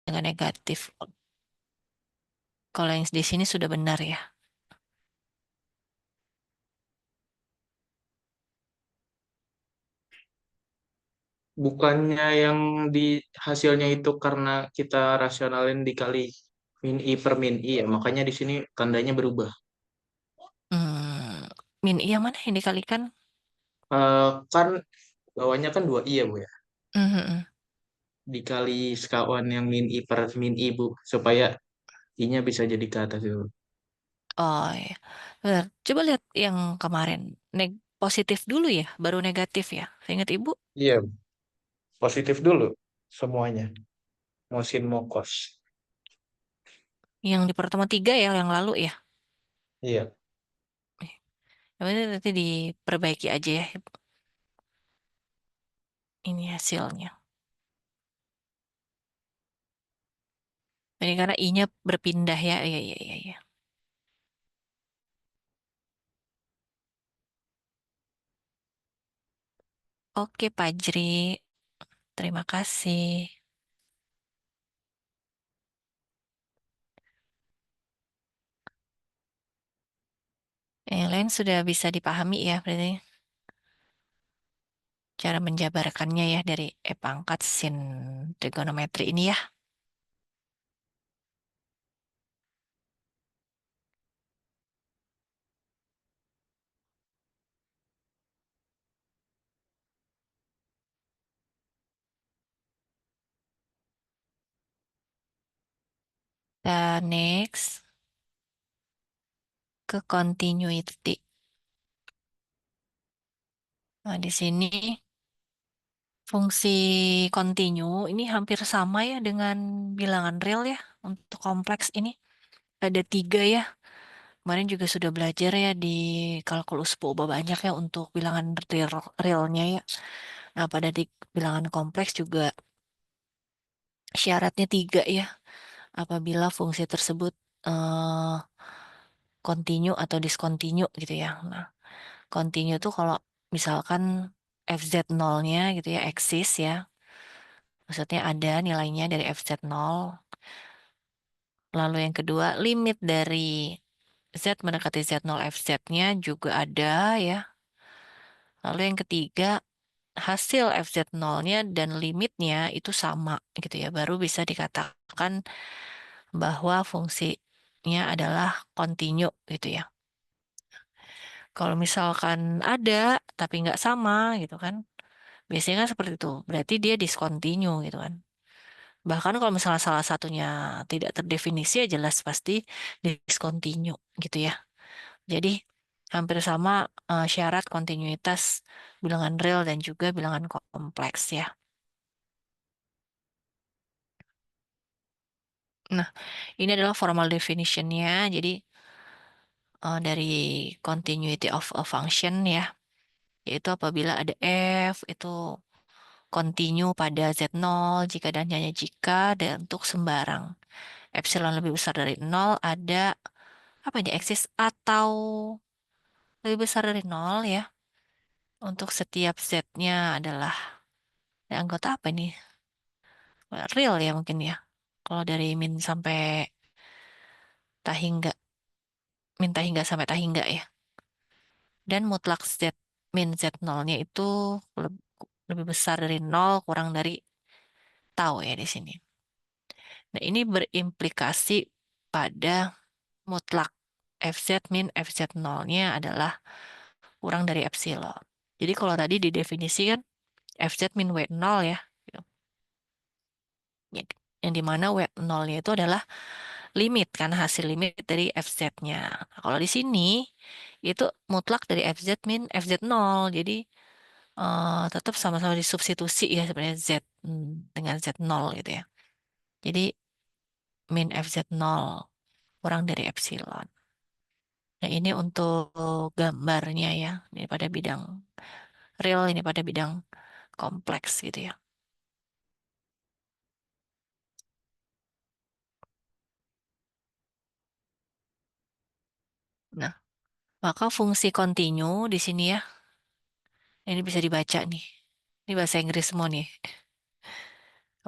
dengan negatif. Kalau yang di sini sudah benar ya. Bukannya yang di hasilnya itu karena kita rasionalin dikali min I per min I ya, makanya di sini tandanya berubah. Hmm, min I yang mana yang dikalikan? Kan bawahnya kan 2I ya Bu ya. Mhm. Dikali sekawan yang min I per min I Bu. Supaya I-nya bisa jadi ke atas itu. Oh ya, benar. Coba lihat yang kemarin. Positif dulu ya, baru negatif ya. Ingat Ibu, Iya, positif dulu semuanya. Mosin mokos. yang di pertemuan tiga ya, yang lalu ya. Iya. Yang ini nanti diperbaiki aja ya, ini hasilnya. Ini karena I-nya berpindah ya. Iya, iya, iya, iya. Oke, Pak Jri. Terima kasih. Yang lain sudah bisa dipahami ya, berarti cara menjabarkannya ya dari E pangkat sin trigonometri ini ya. Dan next ke continuity. Nah, di sini fungsi continue ini hampir sama ya dengan bilangan real ya untuk kompleks ini. Ada tiga ya. Kemarin juga sudah belajar ya di kalkulus POBA banyak ya untuk bilangan realnya ya. Nah, pada di bilangan kompleks juga syaratnya tiga ya. Apabila fungsi tersebut eh, continue atau discontinue gitu ya. Nah, continue tuh kalau misalkan fz nolnya gitu ya eksis ya. Maksudnya ada nilainya dari fz nol. Lalu yang kedua, limit dari z mendekati z nol fz-nya juga ada ya. Lalu yang ketiga, hasil fz nolnya dan limitnya itu sama gitu ya. Baru bisa dikatakan bahwa fungsinya adalah continue gitu ya. Kalau misalkan ada tapi nggak sama gitu kan, biasanya kan seperti itu. Berarti dia discontinue gitu kan. Bahkan kalau misalnya salah satunya tidak terdefinisi ya jelas pasti discontinue gitu ya. Jadi hampir sama syarat kontinuitas bilangan real dan juga bilangan kompleks ya. Nah, ini adalah formal definitionnya. Jadi dari continuity of a function ya, yaitu apabila ada f itu continue pada z0 jika dan hanya jika dan untuk sembarang epsilon lebih besar dari nol ada apa ini eksis atau lebih besar dari nol ya untuk setiap z-nya adalah anggota apa ini real ya mungkin ya kalau dari min sampai tahingga min tahingga sampai tahingga ya dan mutlak z min z nolnya itu leb- lebih besar dari nol kurang dari tau ya di sini. Nah ini berimplikasi pada mutlak fz min fz nolnya adalah kurang dari epsilon. Jadi kalau tadi didefinisikan fz min w nol ya, gitu. Yang dimana w nolnya itu adalah limit kan hasil limit dari fz-nya. Nah, kalau di sini itu mutlak dari fz min fz nol. Jadi tetap sama-sama disubstitusi ya sebenarnya z dengan z nol gitu ya. Jadi min fz nol kurang dari epsilon. Nah ini untuk gambarnya ya, ini pada bidang real, ini pada bidang kompleks gitu ya. Nah, maka fungsi continue di sini ya, ini bisa dibaca nih. Ini bahasa Inggris semua nih.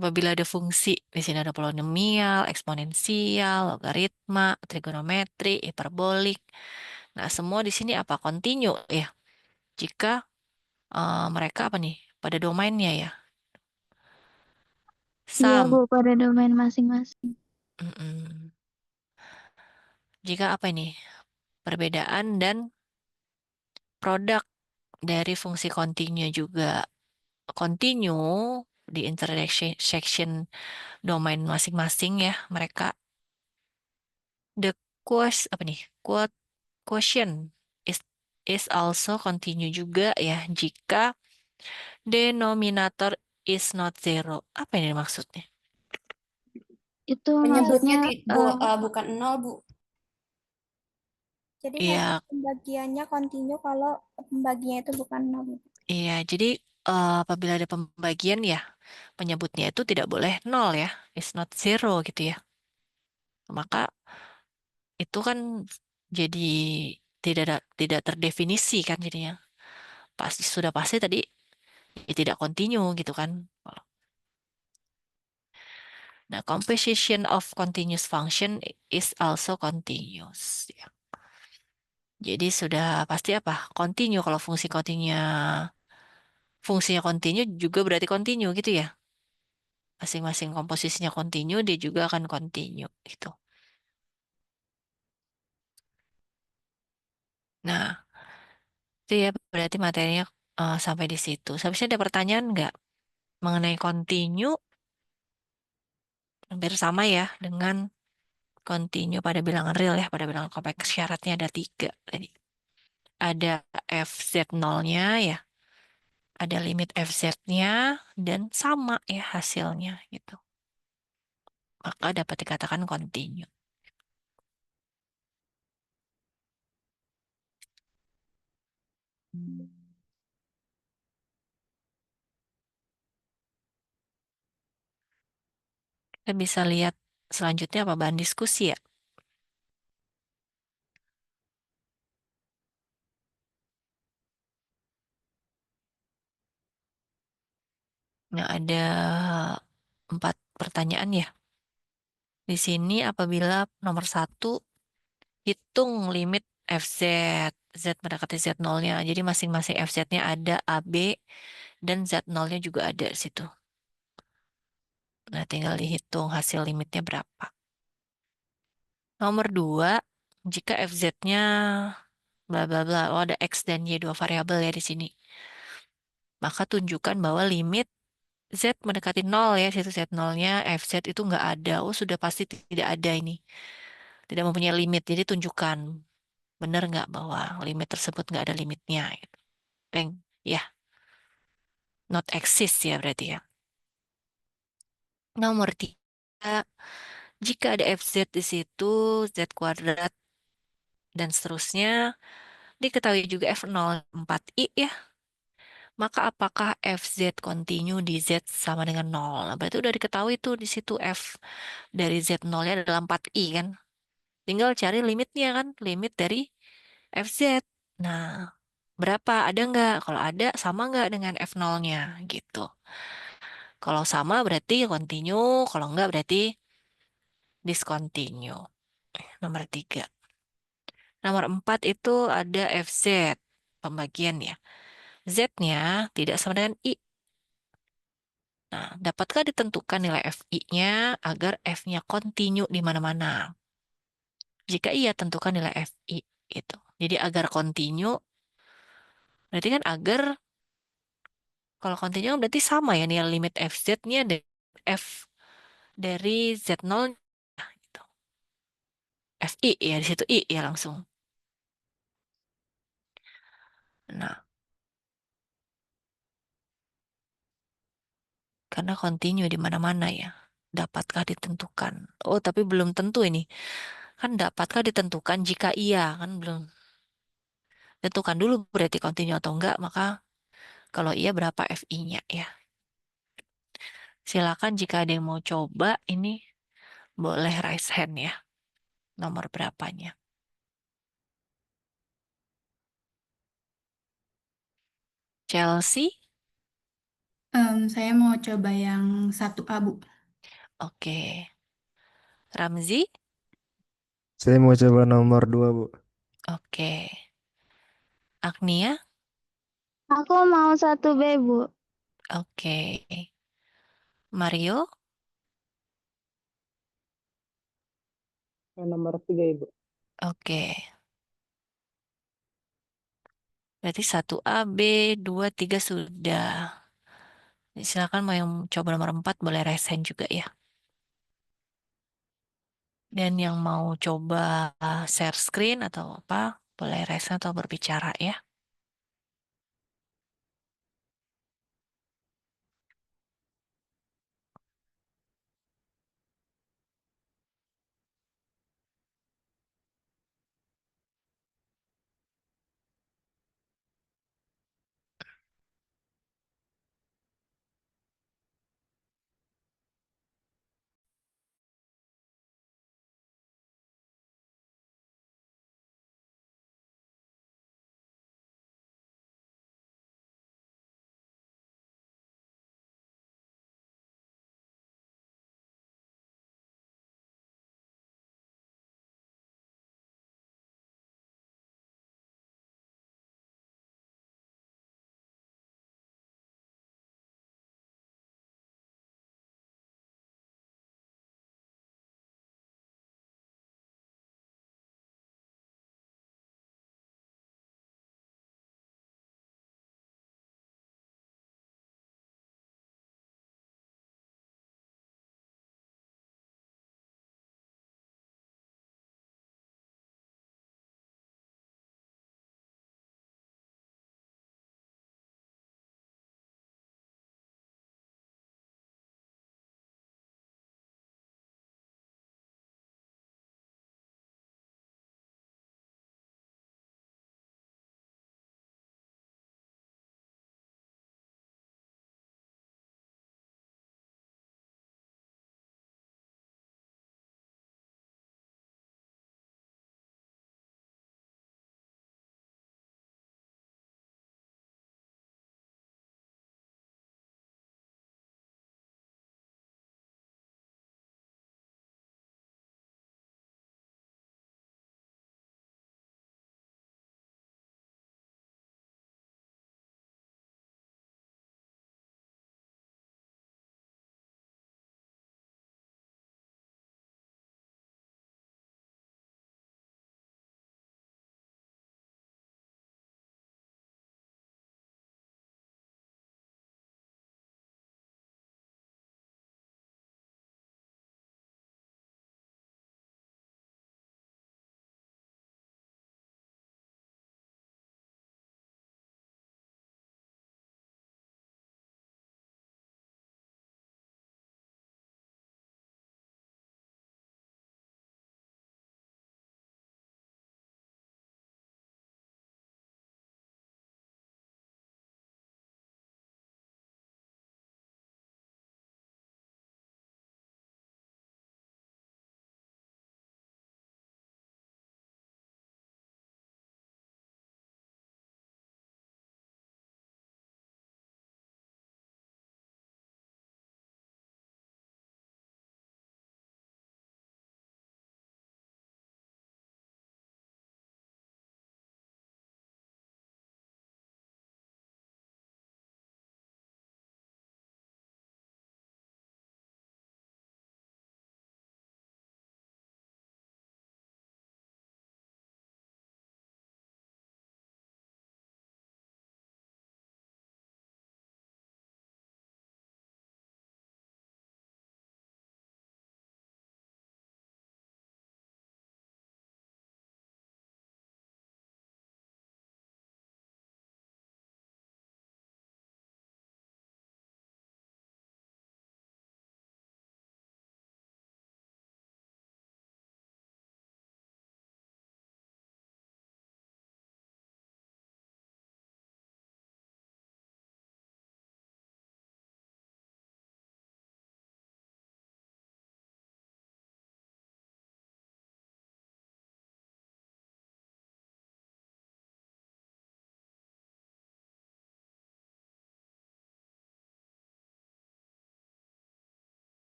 Apabila ada fungsi, di sini ada polinomial, eksponensial, logaritma, trigonometri, hiperbolik. Nah, semua di sini apa? Kontinu ya. Jika mereka apa nih? Pada domainnya ya. Iya, Bu, Sum. pada domain masing-masing. Mm-mm. Jika apa ini? Perbedaan dan produk dari fungsi kontinu juga kontinu di intersection domain masing-masing ya. Mereka the apa nih? Quotient is also continue juga ya jika denominator is not zero. Apa ini maksudnya? Itu Penyebutnya maksudnya bukan nol, Bu. Jadi hasil Iya, pembagiannya kontinu kalau pembagiannya itu bukan nol. iya. Jadi apabila ada pembagian ya penyebutnya itu tidak boleh nol ya, is not zero gitu ya. Maka itu kan jadi tidak terdefinisi kan jadinya. Pasti sudah pasti tadi ya tidak continue gitu kan. Nah, composition of continuous function is also continuous. Ya. Jadi sudah pasti apa? Continue kalau fungsinya continue juga berarti continue gitu ya. Masing-masing komposisinya continue, dia juga akan continue gitu. Nah, itu ya berarti materinya sampai di situ. Seharusnya ada pertanyaan nggak mengenai continue? Hampir sama ya dengan continue pada bilangan real ya, pada bilangan kompleks syaratnya ada tiga tadi. Ada FZ0-nya ya, ada limit FZ-nya, dan sama ya hasilnya gitu. Maka dapat dikatakan continue. Kita bisa lihat selanjutnya apa bahan diskusi ya. Nah, ada 4 pertanyaan ya. Di sini apabila nomor 1, hitung limit FZ. Z mendekati Z0-nya. Jadi masing-masing FZ-nya ada AB dan Z0-nya juga ada di situ. Nah, tinggal dihitung hasil limitnya berapa. Nomor 2, jika FZ-nya bla bla bla, oh ada X dan Y dua variabel ya di sini. Maka tunjukkan bahwa limit Z mendekati 0 ya, situ Z0-nya, FZ itu nggak ada. Oh, sudah pasti tidak ada ini. Tidak mempunyai limit. Jadi tunjukkan benar nggak bahwa limit tersebut nggak ada limitnya. Gitu. Peng, ya, not exist ya berarti ya. Nomor 3, jika ada FZ di situ, Z kuadrat dan seterusnya, diketahui juga F04i ya, maka apakah FZ continue di Z sama dengan 0? Nah, berarti udah diketahui tuh di situ F dari Z0-nya adalah 4i kan. Tinggal cari limitnya kan, limit dari FZ. Nah, berapa? Ada nggak? Kalau ada, sama nggak dengan F0-nya gitu. Kalau sama berarti continue, kalau nggak berarti discontinue. Nomor 3. Nomor 4 itu ada FZ, pembagian ya. Z-nya tidak sama dengan I. Nah, dapatkah ditentukan nilai FI-nya agar F-nya continue di mana-mana? Jika iya, tentukan nilai FI itu. Jadi agar continue, berarti kan agar kalau continue berarti sama ya nilai limit FZ-nya dari F dari Z0 gitu. FI ya di situ I ya langsung. Nah, karena continue di mana-mana ya. Dapatkah ditentukan? Oh, tapi belum tentu ini. Kan dapatkah ditentukan jika iya, kan belum. Tentukan dulu berarti continue atau enggak, maka kalau iya berapa FI-nya ya. Silakan jika ada yang mau coba ini boleh raise hand ya. Nomor berapanya? Chelsea? Saya mau coba yang 1A, Bu. Oke. Ramzi? Saya mau coba nomor 2, Bu. Oke. Agnia? Aku mau 1B, Bu. Oke. Mario? Nomor 3, Ibu. Oke. Berarti 1A, B, 2, 3 sudah. Silakan mau yang coba nomor 4 boleh resen juga ya. Dan yang mau coba share screen atau apa, boleh resen atau berbicara ya.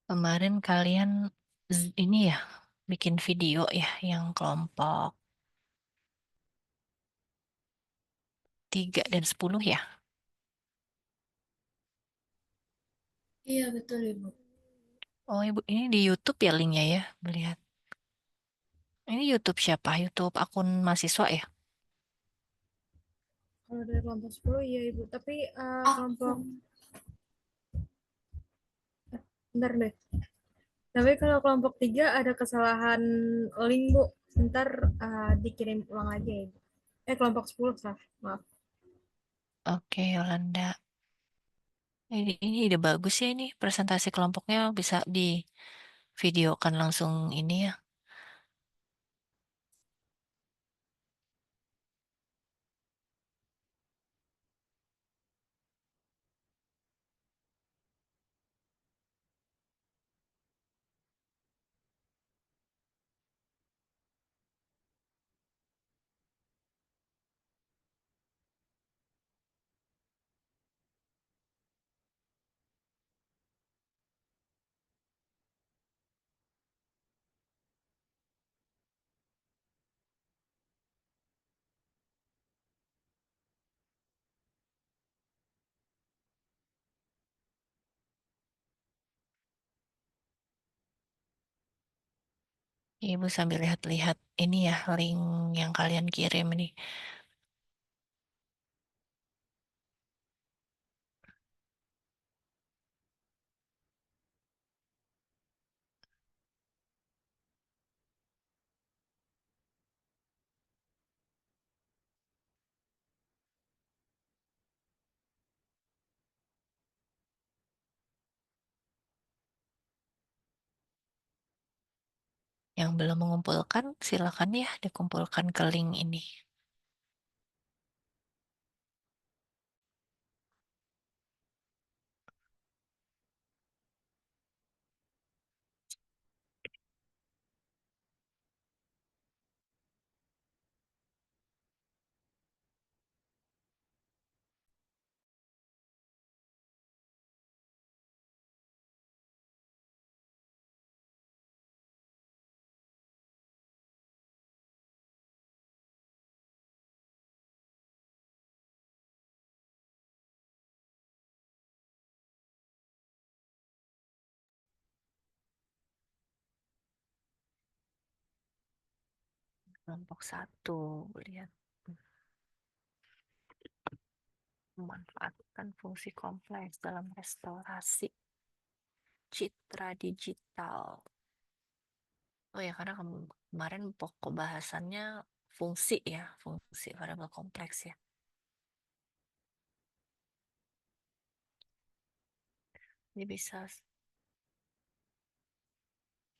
Kemarin kalian ini ya bikin video ya yang kelompok 3 dan 10 ya. Iya, betul, Ibu. Oh Ibu, ini di YouTube ya linknya ya, melihat. Ini YouTube siapa? YouTube akun mahasiswa ya? Kalau dari kelompok 10 iya Ibu, tapi kelompok bentar deh. Tapi kalau kelompok 3 ada kesalahan link Bu. Ntar dikirim ulang aja ya Ibu. Kelompok 10 salah. Maaf. Oke, Yolanda. Ini ide bagus ya ini presentasi kelompoknya bisa di videokan langsung ini ya. Ibu sambil lihat-lihat ini ya link yang kalian kirim ini. Yang belum mengumpulkan silakan ya dikumpulkan ke link ini. Kelompok 1, lihat. Memanfaatkan fungsi kompleks dalam restorasi citra digital. Oh ya, karena kemarin pokok bahasannya fungsi ya, fungsi variabel kompleks ya. Ini bisa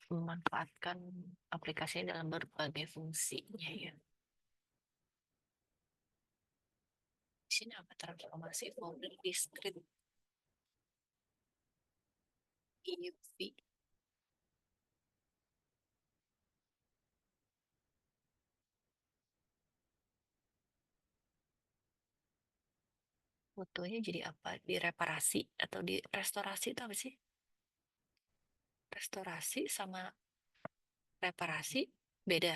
memanfaatkan aplikasinya dalam berbagai fungsinya ya. Di sini apa transformasi folder discrete EUV. Fotonya jadi apa? Direparasi atau di restorasi itu apa sih? Restorasi sama reparasi beda.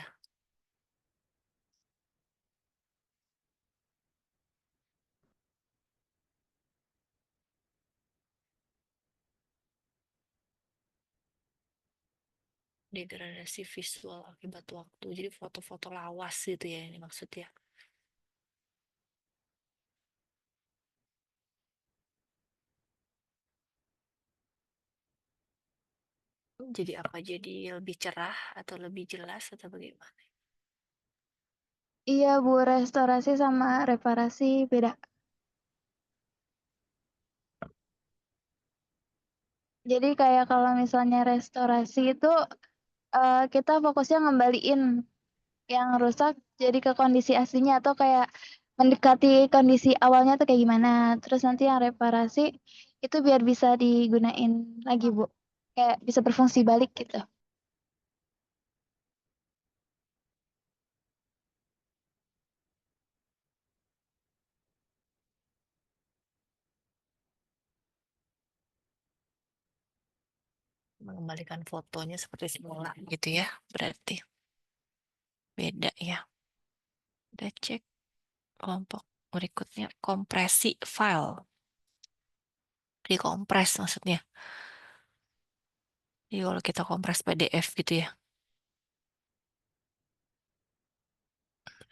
Degradasi visual akibat waktu. Jadi foto-foto lawas gitu ya ini maksudnya. Jadi apa? Jadi lebih cerah atau lebih jelas atau bagaimana? Iya Bu, restorasi sama reparasi beda. Jadi kayak kalau misalnya restorasi itu kita fokusnya ngembaliin yang rusak jadi ke kondisi aslinya atau kayak mendekati kondisi awalnya tuh kayak gimana. Terus nanti yang reparasi itu biar bisa digunain lagi Bu. Kayak bisa berfungsi balik gitu. mengembalikan fotonya seperti semula gitu ya. Berarti beda ya. Udah cek kelompok berikutnya kompresi file. Dikompres maksudnya. Jadi kalau kita kompres PDF gitu ya.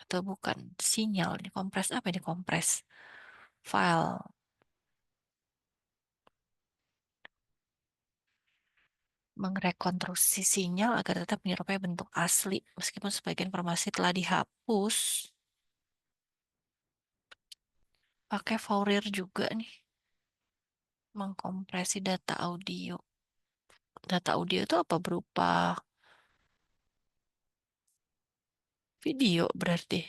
Atau bukan sinyal, dikompres apa ini kompres? File. Mengrekonstruksi sinyal agar tetap menyerupai bentuk asli meskipun sebagian informasi telah dihapus. Pakai Fourier juga nih. Mengkompresi data audio. Data audio itu apa berupa video berarti?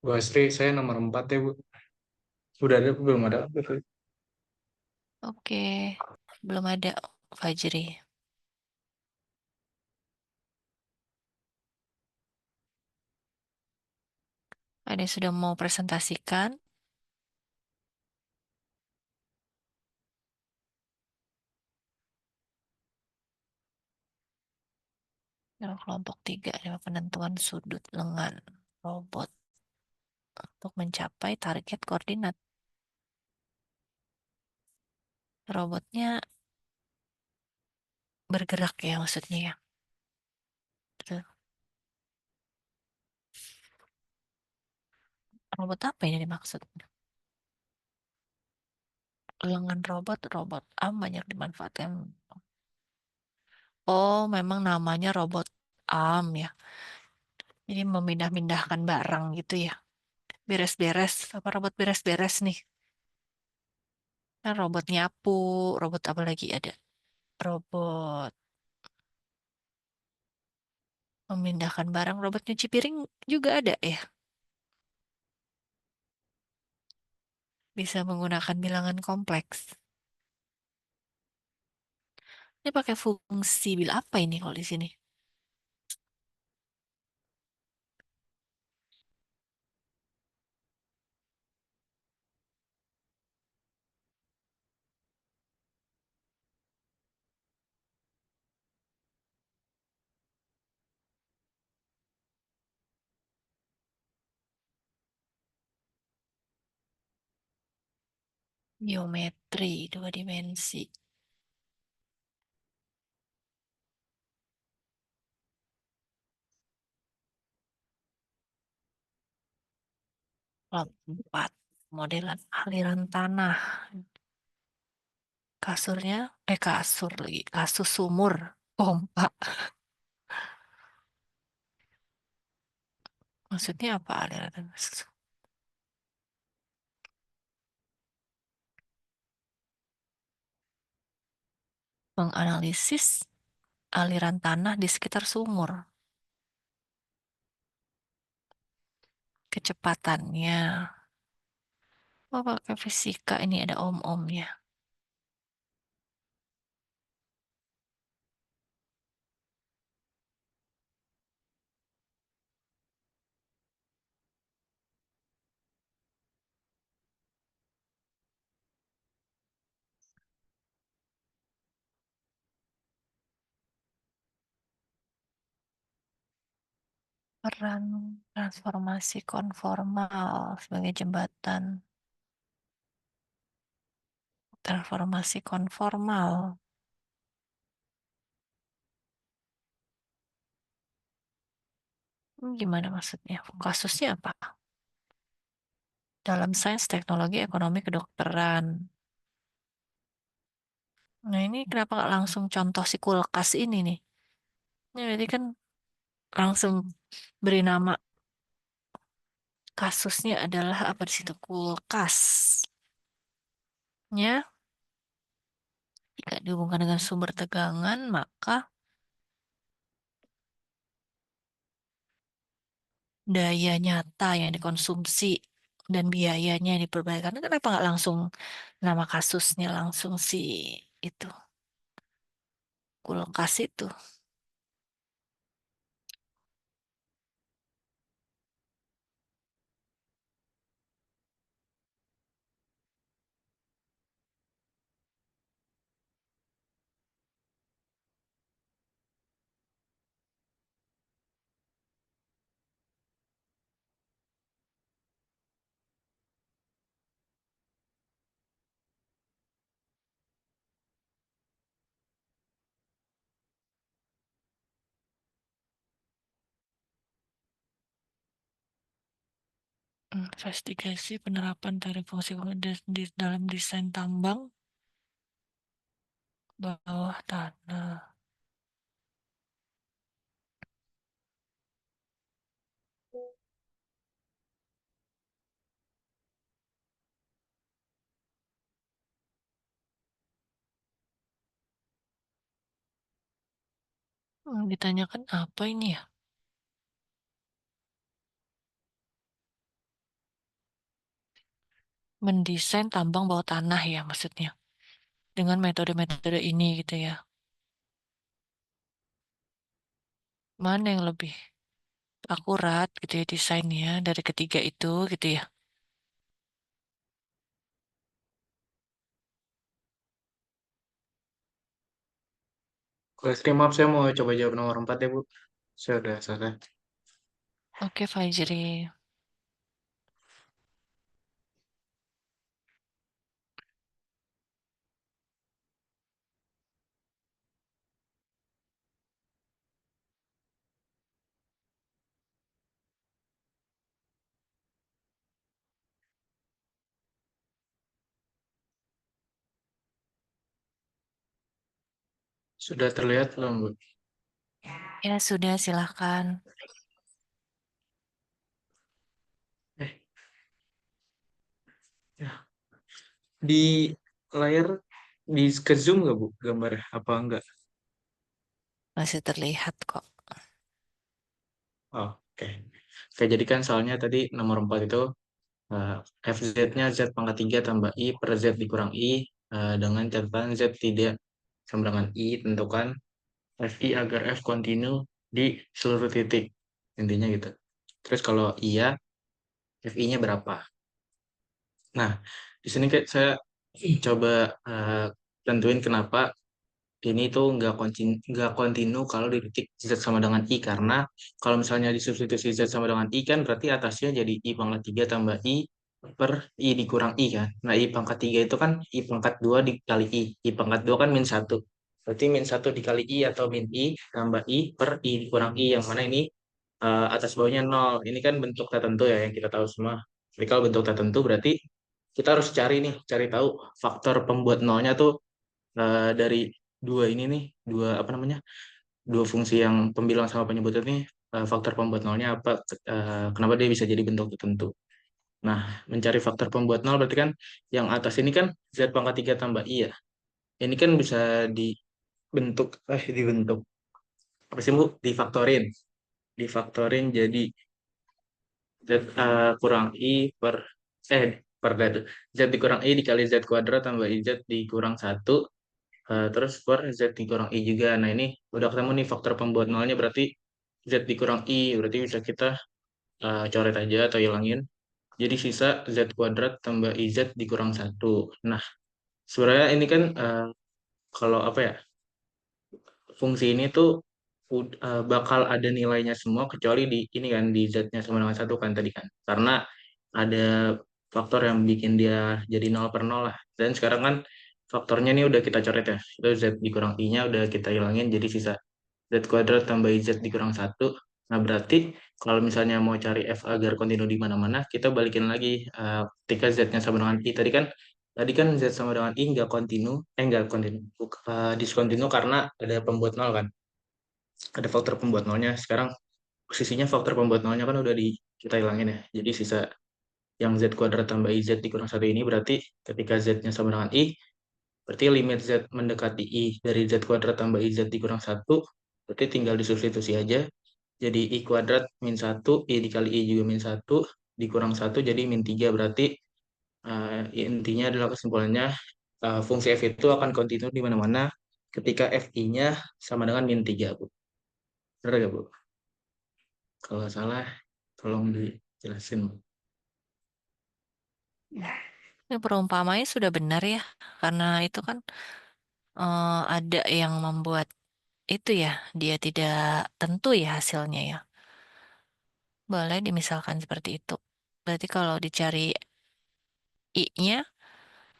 Bu Asri, saya nomor 4 ya, Bu. Udah ada, belum ada? Oke, belum ada Fajri. Ada yang sudah mau presentasikan? Dalam kelompok 3 ada penentuan sudut lengan robot untuk mencapai target koordinat. Robotnya bergerak ya maksudnya ya. Terus, robot apa ini dimaksud? Lengan robot, robot arm banyak dimanfaatkan. Oh, memang namanya robot arm ya. Jadi memindah-mindahkan barang gitu ya. Beres-beres, apa robot beres-beres nih? Kan robot nyapu, robot apa lagi ada? Robot memindahkan barang, robot nyuci piring juga ada ya. Bisa menggunakan bilangan kompleks. Ini pakai fungsi bil apa ini kalau di sini? Geometri 2 dimensi. Kelompok 4. Modelan aliran tanah. Kasurnya, kasur lagi. Kasus sumur. Pompa. Maksudnya apa aliran tanah? Menganalisis aliran tanah di sekitar sumur. Kecepatannya. Oh, pakai fisika ini ada om-omnya. Peran transformasi konformal sebagai jembatan. Transformasi konformal. Gimana maksudnya? Kasusnya apa? Dalam sains, teknologi, ekonomi, kedokteran. Nah ini kenapa nggak langsung contoh si kulkas ini nih? Ini berarti kan langsung beri nama kasusnya adalah apa di situ? Kulkas. Ya, jika dihubungkan dengan sumber tegangan, maka daya nyata yang dikonsumsi dan biayanya yang diperbayarkan. Kenapa nggak langsung nama kasusnya langsung si itu kulkas itu? Investigasi penerapan teknik fungsi di dalam desain tambang bawah tanah. Ditanyakan apa ini ya? Mendesain tambang bawah tanah ya maksudnya. Dengan metode-metode ini gitu ya. Mana yang lebih akurat gitu ya desainnya dari ketiga itu gitu ya. Istri, maaf, saya mau coba jawab nomor 4 ya, Bu. Saya udah selesai. Oke, Fajri. Sudah terlihat belum, Bu? Ya sudah, silahkan. Eh, ya. Di layar, di ke zoom nggak, Bu, gambarnya? Apa enggak? Masih terlihat kok. Oh, oke. Oke, jadi kan soalnya tadi nomor 4 itu eh, FZ-nya Z pangkat 3 tambah I per Z dikurang I dengan catatan Z tidak sama dengan I, tentukan FI agar F kontinu di seluruh titik. Intinya gitu. Terus kalau iya, FI-nya berapa? Nah, di sini kayak saya coba eh, tentuin kenapa ini tuh nggak kontinu kalau di titik Z sama dengan I, karena kalau misalnya disubstitusi Z sama dengan I kan berarti atasnya jadi I pangkat 3 tambah I per I dikurang I kan. Nah, I pangkat 3 itu kan I pangkat 2 dikali I. I pangkat 2 kan min satu. Berarti min satu dikali I atau min I tambah I per I dikurang I, yang mana ini atas bawahnya nol. Ini kan bentuk tertentu ya yang kita tahu semua. Jadi kalau bentuk tertentu berarti kita harus cari nih, cari tahu faktor pembuat nolnya tuh dari dua ini nih, dua apa namanya, dua fungsi yang pembilang sama penyebut ini, faktor pembuat nolnya apa, kenapa dia bisa jadi bentuk tertentu. Nah, mencari faktor pembuat nol berarti kan yang atas ini kan Z pangkat 3 tambah I ya. Ini kan bisa dibentuk apa sih, Bu? Difaktorin jadi Z kurang I per per Z. Z dikurang I dikali Z kuadrat tambah I Z dikurang satu. Terus per Z dikurang I juga. Nah, ini udah ketemu nih faktor pembuat nolnya, berarti Z dikurang I. Berarti bisa kita coret aja atau hilangin. Jadi sisa Z kuadrat tambah IZ dikurang satu. Nah, sebenarnya ini kan kalau apa ya, fungsi ini tuh bakal ada nilainya semua kecuali di ini kan, di Z-nya sama dengan satu kan tadi kan. Karena ada faktor yang bikin dia jadi 0/0 lah. Dan sekarang kan faktornya ini udah kita coret ya. Itu Z dikurang I-nya udah kita hilangin, jadi sisa Z kuadrat tambah Z dikurang satu. Nah, berarti kalau misalnya mau cari F agar kontinu di mana-mana, kita balikin lagi ketika Z-nya sama dengan I. Tadi kan Z sama dengan I nggak kontinu, diskontinu karena ada pembuat nol kan. Ada faktor pembuat nolnya. Sekarang posisinya faktor pembuat nolnya kan udah kita hilangin ya. Jadi sisa yang Z kuadrat tambah IZ dikurang satu ini, berarti ketika Z-nya sama dengan I, berarti limit Z mendekati I dari Z kuadrat tambah IZ dikurang satu, berarti tinggal disubstitusi aja. jadi I kuadrat min 1, I dikali I juga min 1, dikurang 1 jadi min 3. Berarti intinya adalah kesimpulannya fungsi f itu akan kontinu di mana-mana ketika fi-nya sama dengan min 3, Bu. Benar nggak, Bu? Kalau salah, tolong dijelasin, Bu. Ini perumpamanya sudah benar ya, karena itu kan ada yang membuat itu ya, dia tidak tentu ya hasilnya ya. Boleh dimisalkan seperti itu. Berarti kalau dicari I-nya,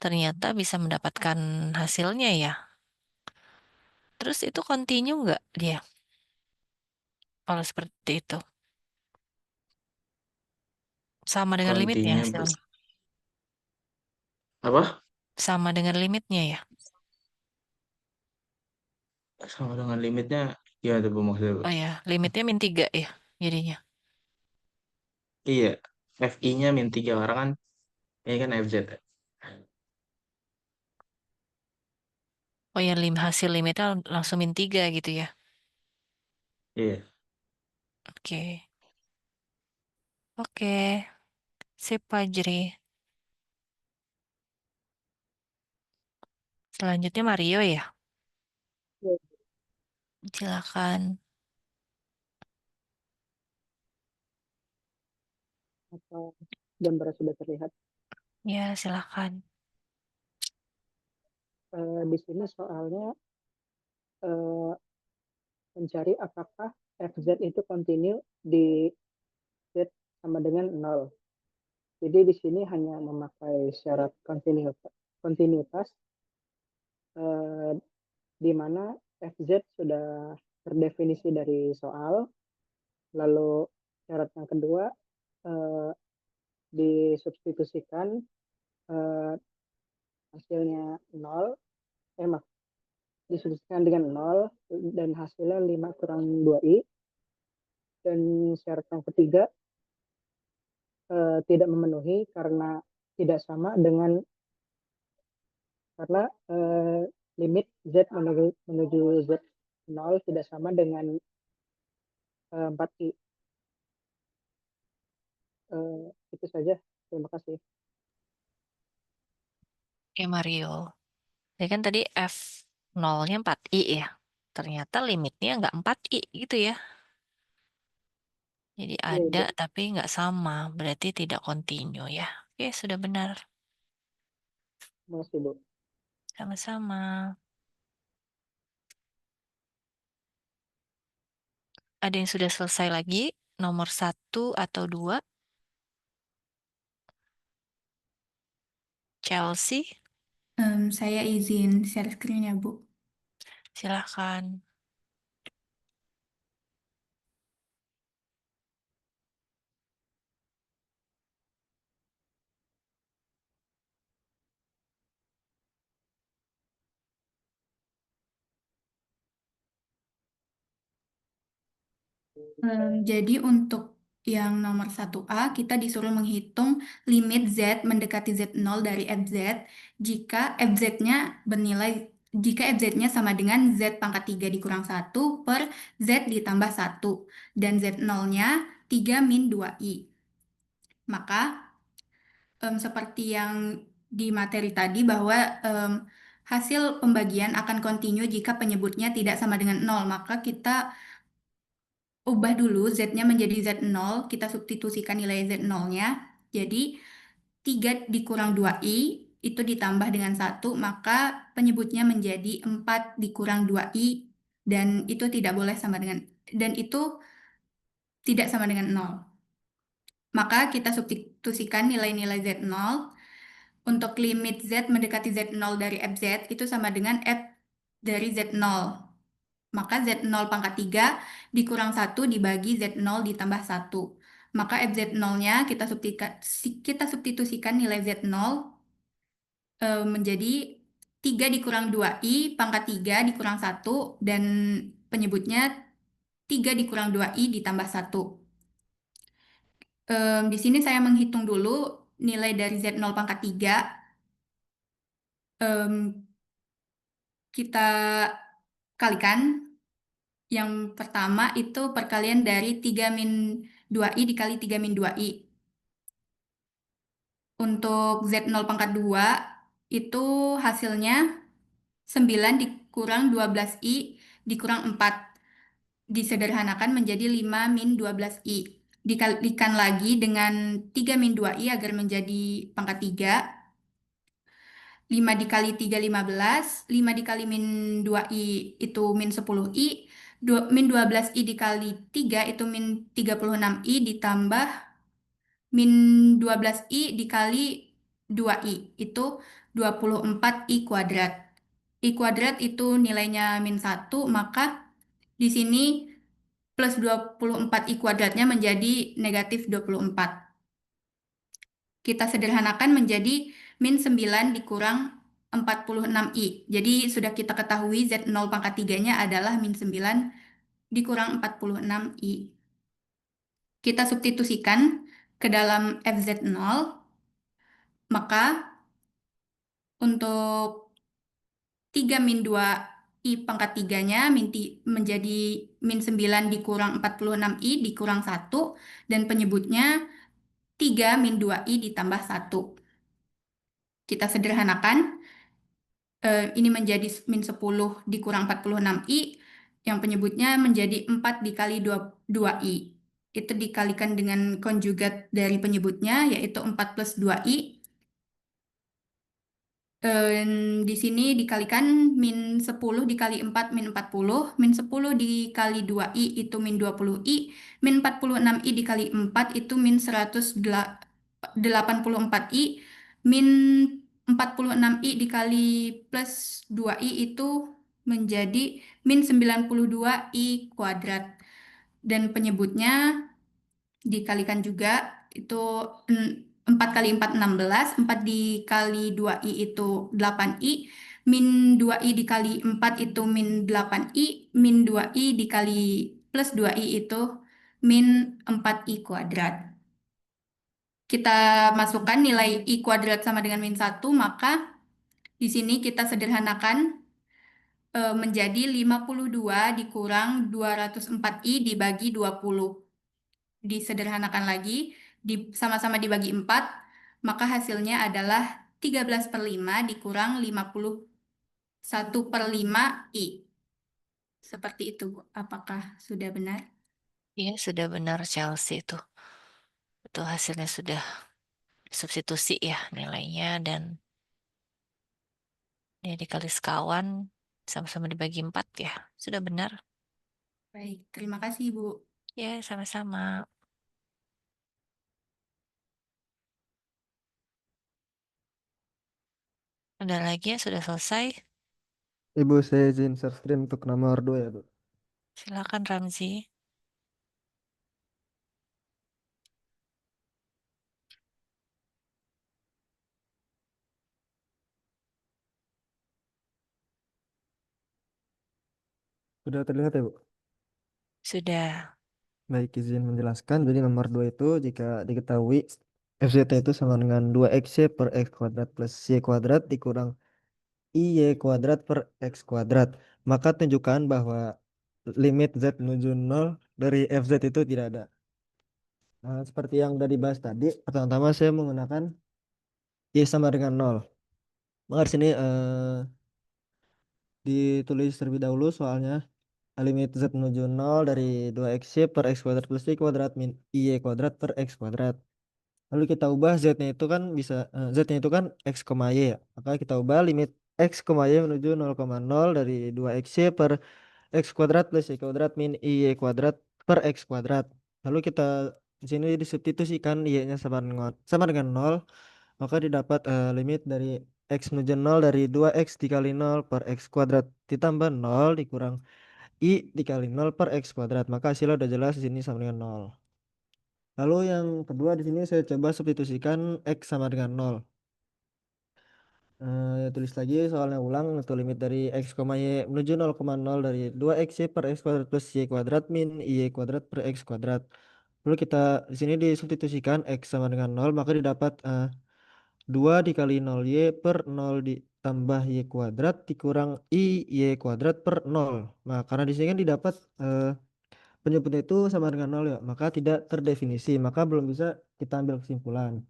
ternyata bisa mendapatkan hasilnya ya. Terus itu continue nggak dia? Kalau seperti itu. Sama dengan limitnya Kontinya hasilnya. apa? Sama dengan limitnya ya. Sama dengan limitnya, ya ada, Bu, maksudnya, Bu? Oh ya, limitnya min 3 ya jadinya. Iya, fi-nya min 3 karena kan ini kan fz. Oh ya, hasil limitnya langsung min 3 gitu ya. Iya. Oke. Oke. Sip, Fajri. Selanjutnya Mario ya. Ya, Silakan. apa gambar sudah terlihat? Ya, silakan. Di sini soalnya eh, mencari apakah fz itu kontinu di z sama dengan 0. Jadi di sini hanya memakai syarat kontinuitas eh, di mana fz sudah terdefinisi dari soal. Lalu syarat yang kedua eh, disubstitusikan eh, hasilnya 0, maaf, disubstitusikan dengan 0 dan hasilnya 5 kurang 2i. Dan syarat yang ketiga tidak memenuhi karena tidak sama dengan karena limit z menuju z 0 tidak sama dengan 4i. Itu saja. Terima kasih. Oke, Mario. Jadi kan tadi F0-nya 4i ya. Ternyata limitnya nggak 4i gitu ya. Jadi Iya, ada Ibu. tapi nggak sama. Berarti tidak continue ya. Oke, sudah benar. Terima kasih, Bu. Sama-sama. Ada yang sudah selesai lagi? Nomor 1 atau 2? Chelsea, Saya izin share screen ya, Bu. silahkan. Jadi untuk yang nomor 1A, kita disuruh menghitung limit Z mendekati Z0 dari FZ jika FZ-nya sama dengan Z pangkat 3 dikurang 1 per Z ditambah 1 dan Z0-nya 3 min 2i. Maka seperti yang di materi tadi bahwa hasil pembagian akan kontinu jika penyebutnya tidak sama dengan 0, maka kita ubah dulu Z-nya menjadi Z0, kita substitusikan nilai Z0-nya. Jadi 3 dikurang 2i itu ditambah dengan 1, maka penyebutnya menjadi 4 dikurang 2i dan itu tidak boleh sama dengan dan itu tidak sama dengan 0. Maka kita substitusikan nilai-nilai Z0 untuk limit Z mendekati Z0 dari FZ itu sama dengan F dari Z0. Maka Z0 pangkat 3 dikurang 1 dibagi Z0 ditambah 1. Maka FZ0-nya kita substitusikan nilai Z0 menjadi 3 dikurang 2i pangkat 3 dikurang 1 dan penyebutnya 3 dikurang 2i ditambah 1. Di sini saya menghitung dulu nilai dari Z0 pangkat 3. Kita kalikan Yang pertama itu perkalian dari 3 min 2i dikali 3 min 2i. Untuk Z0 pangkat 2 itu hasilnya 9 dikurang 12i dikurang 4. Disederhanakan menjadi 5 min 12i. Dikalikan lagi dengan 3 min 2i agar menjadi pangkat 3. 5 dikali 3, 15. 5 dikali min 2i itu min 10i. Min 12i dikali 3 itu min 36i ditambah min 12i dikali 2i itu 24i kuadrat. I kuadrat itu nilainya min 1, maka di sini plus 24i kuadratnya menjadi negatif 24. Kita sederhanakan menjadi min 9 dikurang 46i. Jadi sudah kita ketahui Z0 pangkat 3-nya adalah min 9 dikurang 46i. Kita substitusikan ke dalam FZ0, maka untuk 3 min 2i pangkat 3-nya menjadi min 9 dikurang 46i dikurang 1, dan penyebutnya 3 min 2i ditambah 1. Kita sederhanakan, ini menjadi min 10 dikurang 46i, yang penyebutnya menjadi 4 dikali 2i. Itu dikalikan dengan konjugat dari penyebutnya, yaitu 4 plus 2i. Di sini dikalikan min 10 dikali 4 min 40, min 10 dikali 2i itu min 20i, min 46i dikali 4 itu min 184i, min 46i dikali plus 2i itu menjadi min 92i kuadrat. Dan penyebutnya dikalikan juga itu 4 kali 4 16, 4 dikali 2i itu 8i, min 2i dikali 4 itu min 8i, min 2i dikali plus 2i itu min 4i kuadrat. Kita masukkan nilai i kuadrat sama dengan min 1, maka di sini kita sederhanakan menjadi 52 dikurang 204i dibagi 20. Disederhanakan lagi, sama-sama dibagi 4, maka hasilnya adalah 13/5 dikurang 51/5i. Seperti itu, Bu. Apakah sudah benar? Iya, sudah benar Chelsea itu. Itu hasilnya sudah substitusi ya nilainya, dan ya dikali sekawan sama-sama dibagi 4 ya. Sudah benar. Baik, terima kasih, Bu. Ya, sama-sama. Ada lagi yang sudah selesai? Ibu, saya izin share screen untuk nomor 2 ya, Bu. Silakan Ramzi. Sudah terlihat ya, Bu? Sudah. Baik, izin menjelaskan. Jadi nomor 2 itu jika diketahui FZ itu sama dengan 2XY per X kuadrat plus Y kuadrat dikurang IY kuadrat per X kuadrat. Maka tunjukkan bahwa limit Z menuju 0 dari FZ itu tidak ada. Nah, seperti yang udah dibahas tadi, pertama-tama saya menggunakan Y sama dengan 0. Maka di sini ditulis terlebih dahulu soalnya limit Z menuju 0 dari 2XY per X kuadrat plus Y kuadrat min IY kuadrat per X kuadrat. Lalu kita ubah Z-nya itu kan bisa Z-nya itu kan X, Y ya. Maka kita ubah limit X, Y menuju 0,0 dari 2XY per X kuadrat plus Y kuadrat min IY kuadrat per X kuadrat. Lalu kita di sini disubstitusikan Y-nya sama dengan 0. Maka didapat limit dari X menuju 0 dari 2X dikali 0 per X kuadrat ditambah 0 dikurang I dikali 0 per X kuadrat. Maka hasilnya udah jelas di sini sama dengan 0. Lalu yang kedua di sini saya coba substitusikan X sama dengan 0. Tulis lagi soalnya ulang untuk limit dari X, Y menuju 0,0 dari 2XY per X kuadrat plus Y kuadrat min Y kuadrat per X kuadrat. Lalu kita di sini disubstitusikan X sama dengan 0, maka didapat 2 dikali 0Y per 0 tambah Y kuadrat dikurang I Y kuadrat per 0. Nah, karena di sini kan didapat penyebutnya itu sama dengan 0 ya, maka tidak terdefinisi, maka belum bisa kita ambil kesimpulan.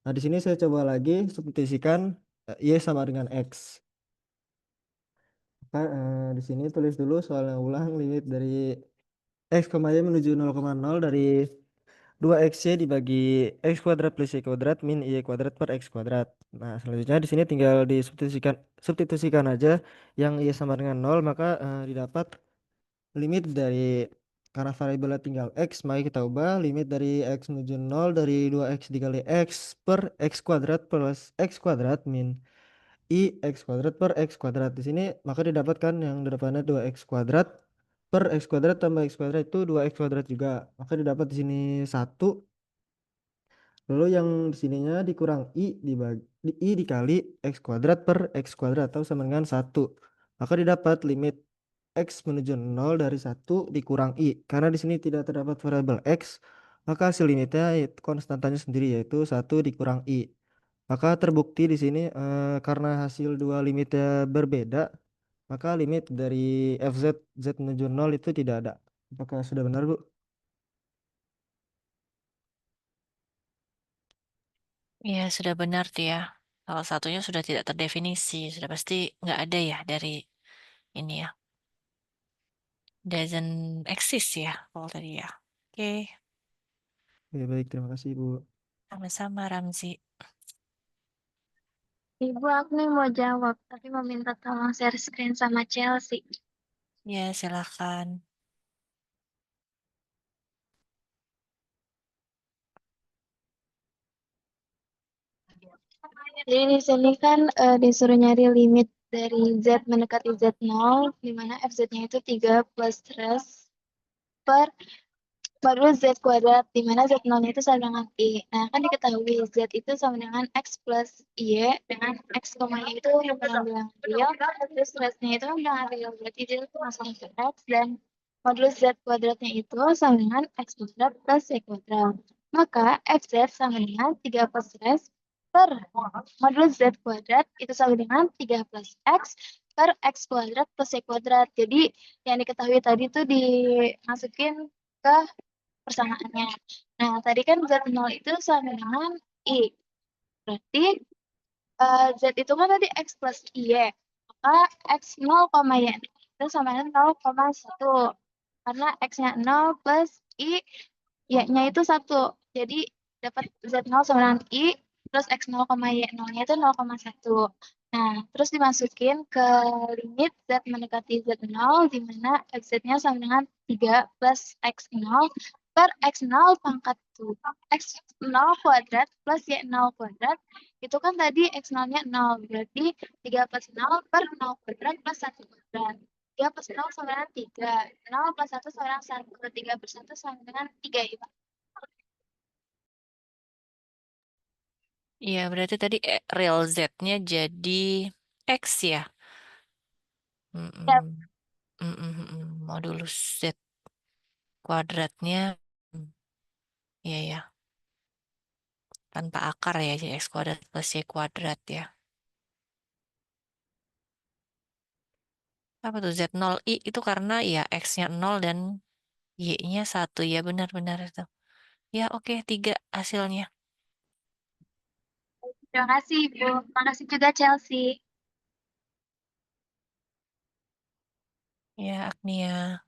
Nah, di sini saya coba lagi substitusikan Y sama dengan X. Maka di sini tulis dulu soalnya ulang limit dari X, Y menuju 0,0 dari 2xy dibagi x kuadrat plus y kuadrat min y kuadrat per x kuadrat. Nah, selanjutnya di sini tinggal substitusikan aja yang y sama dengan 0, maka didapat limit dari, karena variabelnya tinggal x, maka kita ubah limit dari x menuju 0 dari 2x dikali x per x kuadrat plus x kuadrat min i x kuadrat per x kuadrat. Di sini maka didapatkan yang depannya 2x kuadrat per x kuadrat tambah x kuadrat itu 2x kuadrat juga. Maka didapat di sini 1. Lalu yang di sininya dikurang I dikali x kuadrat per x kuadrat atau sama dengan 1. Maka didapat limit x menuju 0 dari 1 dikurang I. Karena di sini tidak terdapat variabel x, maka hasil limitnya konstantanya sendiri yaitu 1 dikurang I. Maka terbukti di sini karena hasil dua limitnya berbeda, maka limit dari fz z menuju 0 itu tidak ada. Apakah sudah benar, Bu? Ya, sudah benar tuh ya. Salah satunya sudah tidak terdefinisi, sudah pasti nggak ada ya dari ini ya. Doesn't exist ya kalau tadi ya. Oke, Ya, baik, terima kasih, Bu. sama-sama Ramzi. Ibu, aku nih mau jawab, tapi mau minta tolong share screen sama Chelsea. Ya, silakan. Jadi di sini kan disuruh nyari limit dari Z mendekati Z0, di mana FZ-nya itu 3 plus res per modulus Z kuadrat, di mana Z0-nya itu sama dengan I. Nah, kan diketahui Z itu sama dengan X plus Y, dengan X, Y itu bilangan real, terus resnya itu bilangan real, berarti dia itu masuk ke X, dan modulus Z kuadratnya itu sama dengan X kuadrat plus Y kuadrat. Maka FZ sama dengan 3 plus res per modulus Z kuadrat itu sama dengan 3 plus X per X kuadrat plus Y kuadrat. Jadi yang diketahui tadi itu dimasukin ke persamaannya. Nah, tadi kan Z0 itu sama dengan I. Berarti Z itu kan tadi X plus Y. Maka X0, Y itu sama dengan 0,1. Karena X-nya 0 plus I, Y-nya itu 1. Jadi dapat Z0 sama dengan I, terus X0, Y0-nya itu 0,1. Nah, terus dimasukin ke limit Z mendekati Z0, di mana XZ-nya sama dengan 3 plus X0 per X0 pangkat 2. X0 kuadrat plus Y0 kuadrat, itu kan tadi X0-nya 0, berarti 3 plus 0 per 0 kuadrat plus 1 kuadrat. 3 plus 0 sama dengan 3. 0 plus 1 sama dengan 1. 3 plus 1 sama dengan 3 itu. Iya, berarti tadi real Z-nya jadi X ya. Ya, Mm-mm. Modulus Z kuadratnya, mm, iya ya, tanpa akar ya, jadi X kuadrat plus Y kuadrat ya. Apa tuh Z0I itu karena ya X-nya 0 dan Y-nya 1 ya, benar-benar itu. Ya oke, 3 hasilnya. terima kasih, Bu. Terima kasih juga, Chelsea. Ya, Agnia.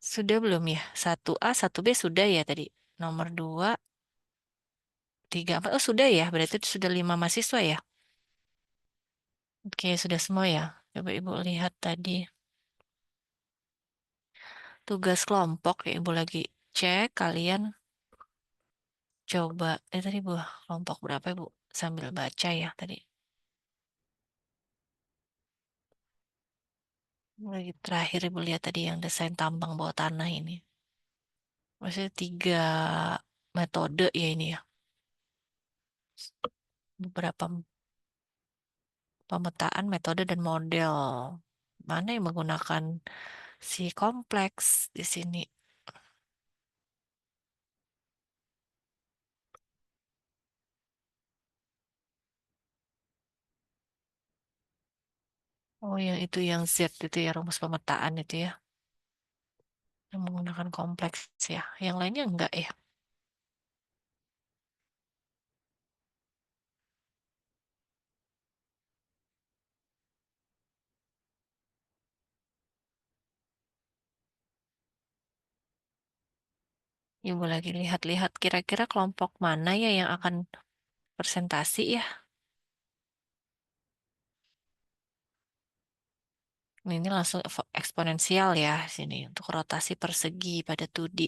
Sudah belum ya? 1A, 1B sudah ya tadi. Nomor 2, 3, 4. Oh sudah ya, berarti itu sudah 5 mahasiswa ya? Oke, sudah semua ya. Coba Ibu lihat tadi. Tugas kelompok ya, Ibu lagi cek. Kalian coba. Tadi Bu, kelompok berapa Ibu? Sambil baca ya tadi. Lagi terakhir Ibu lihat tadi yang desain tambang bawah tanah ini. Maksudnya 3 metode ya ini ya. Beberapa pemetaan, metode, dan model. Mana yang menggunakan si kompleks di sini? Oh, yang itu yang Z itu ya, rumus pemetaan itu ya. Yang menggunakan kompleks ya. Yang lainnya enggak ya. Ibu lagi lihat-lihat kira-kira kelompok mana ya yang akan presentasi ya. Ini langsung eksponensial ya sini untuk rotasi persegi pada 2D.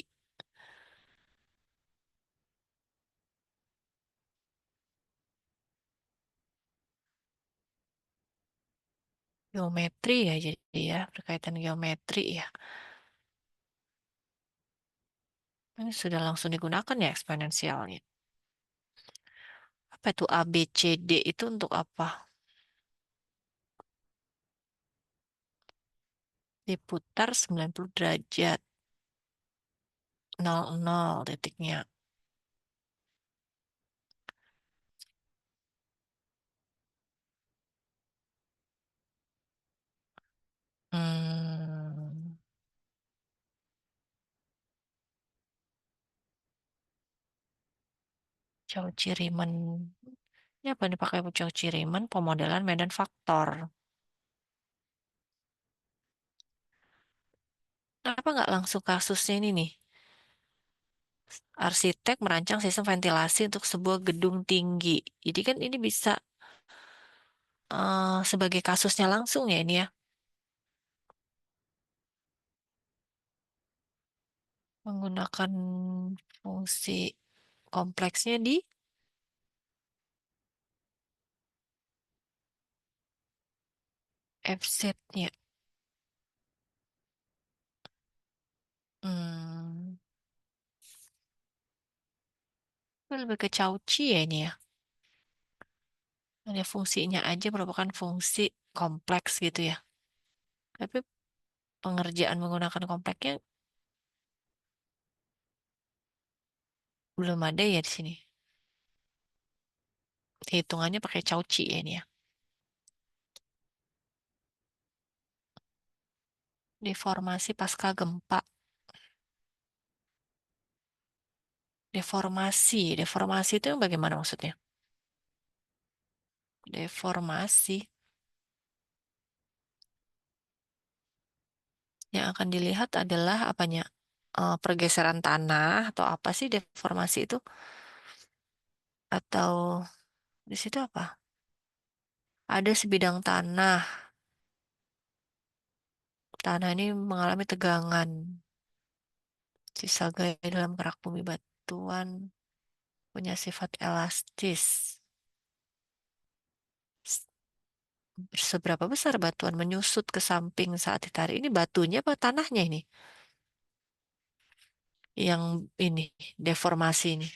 Geometri ya jadi ya, berkaitan geometri ya. Ini sudah langsung digunakan ya eksponensialnya. Apa itu A, B, C, D itu untuk apa? Diputar 90 derajat. 00 titiknya. Hmm, Cauchy Riemann. Ini apa dipakai Cauchy Riemann? Pemodelan medan faktor. Kenapa nggak langsung kasusnya ini nih? Arsitek merancang sistem ventilasi untuk sebuah gedung tinggi. Jadi kan ini bisa sebagai kasusnya langsung ya ini ya. Menggunakan fungsi kompleksnya di FZ-nya. Hmm, Ini lebih ke Cauchy ya ini ya. Ada fungsinya aja merupakan fungsi kompleks gitu ya. Tapi pengerjaan menggunakan kompleksnya belum ada ya di sini. Hitungannya pakai Cauchy ya ini ya. Deformasi pasca gempa. Deformasi itu yang bagaimana maksudnya? Deformasi yang akan dilihat adalah apanya? Pergeseran tanah atau apa sih deformasi itu? Atau di situ apa? Ada sebidang tanah. Tanah ini mengalami tegangan. Sisa gaya dalam kerak bumi batuan punya sifat elastis. Seberapa besar batuan menyusut ke samping saat ditarik? Ini batunya apa tanahnya ini? Yang ini, deformasi ini.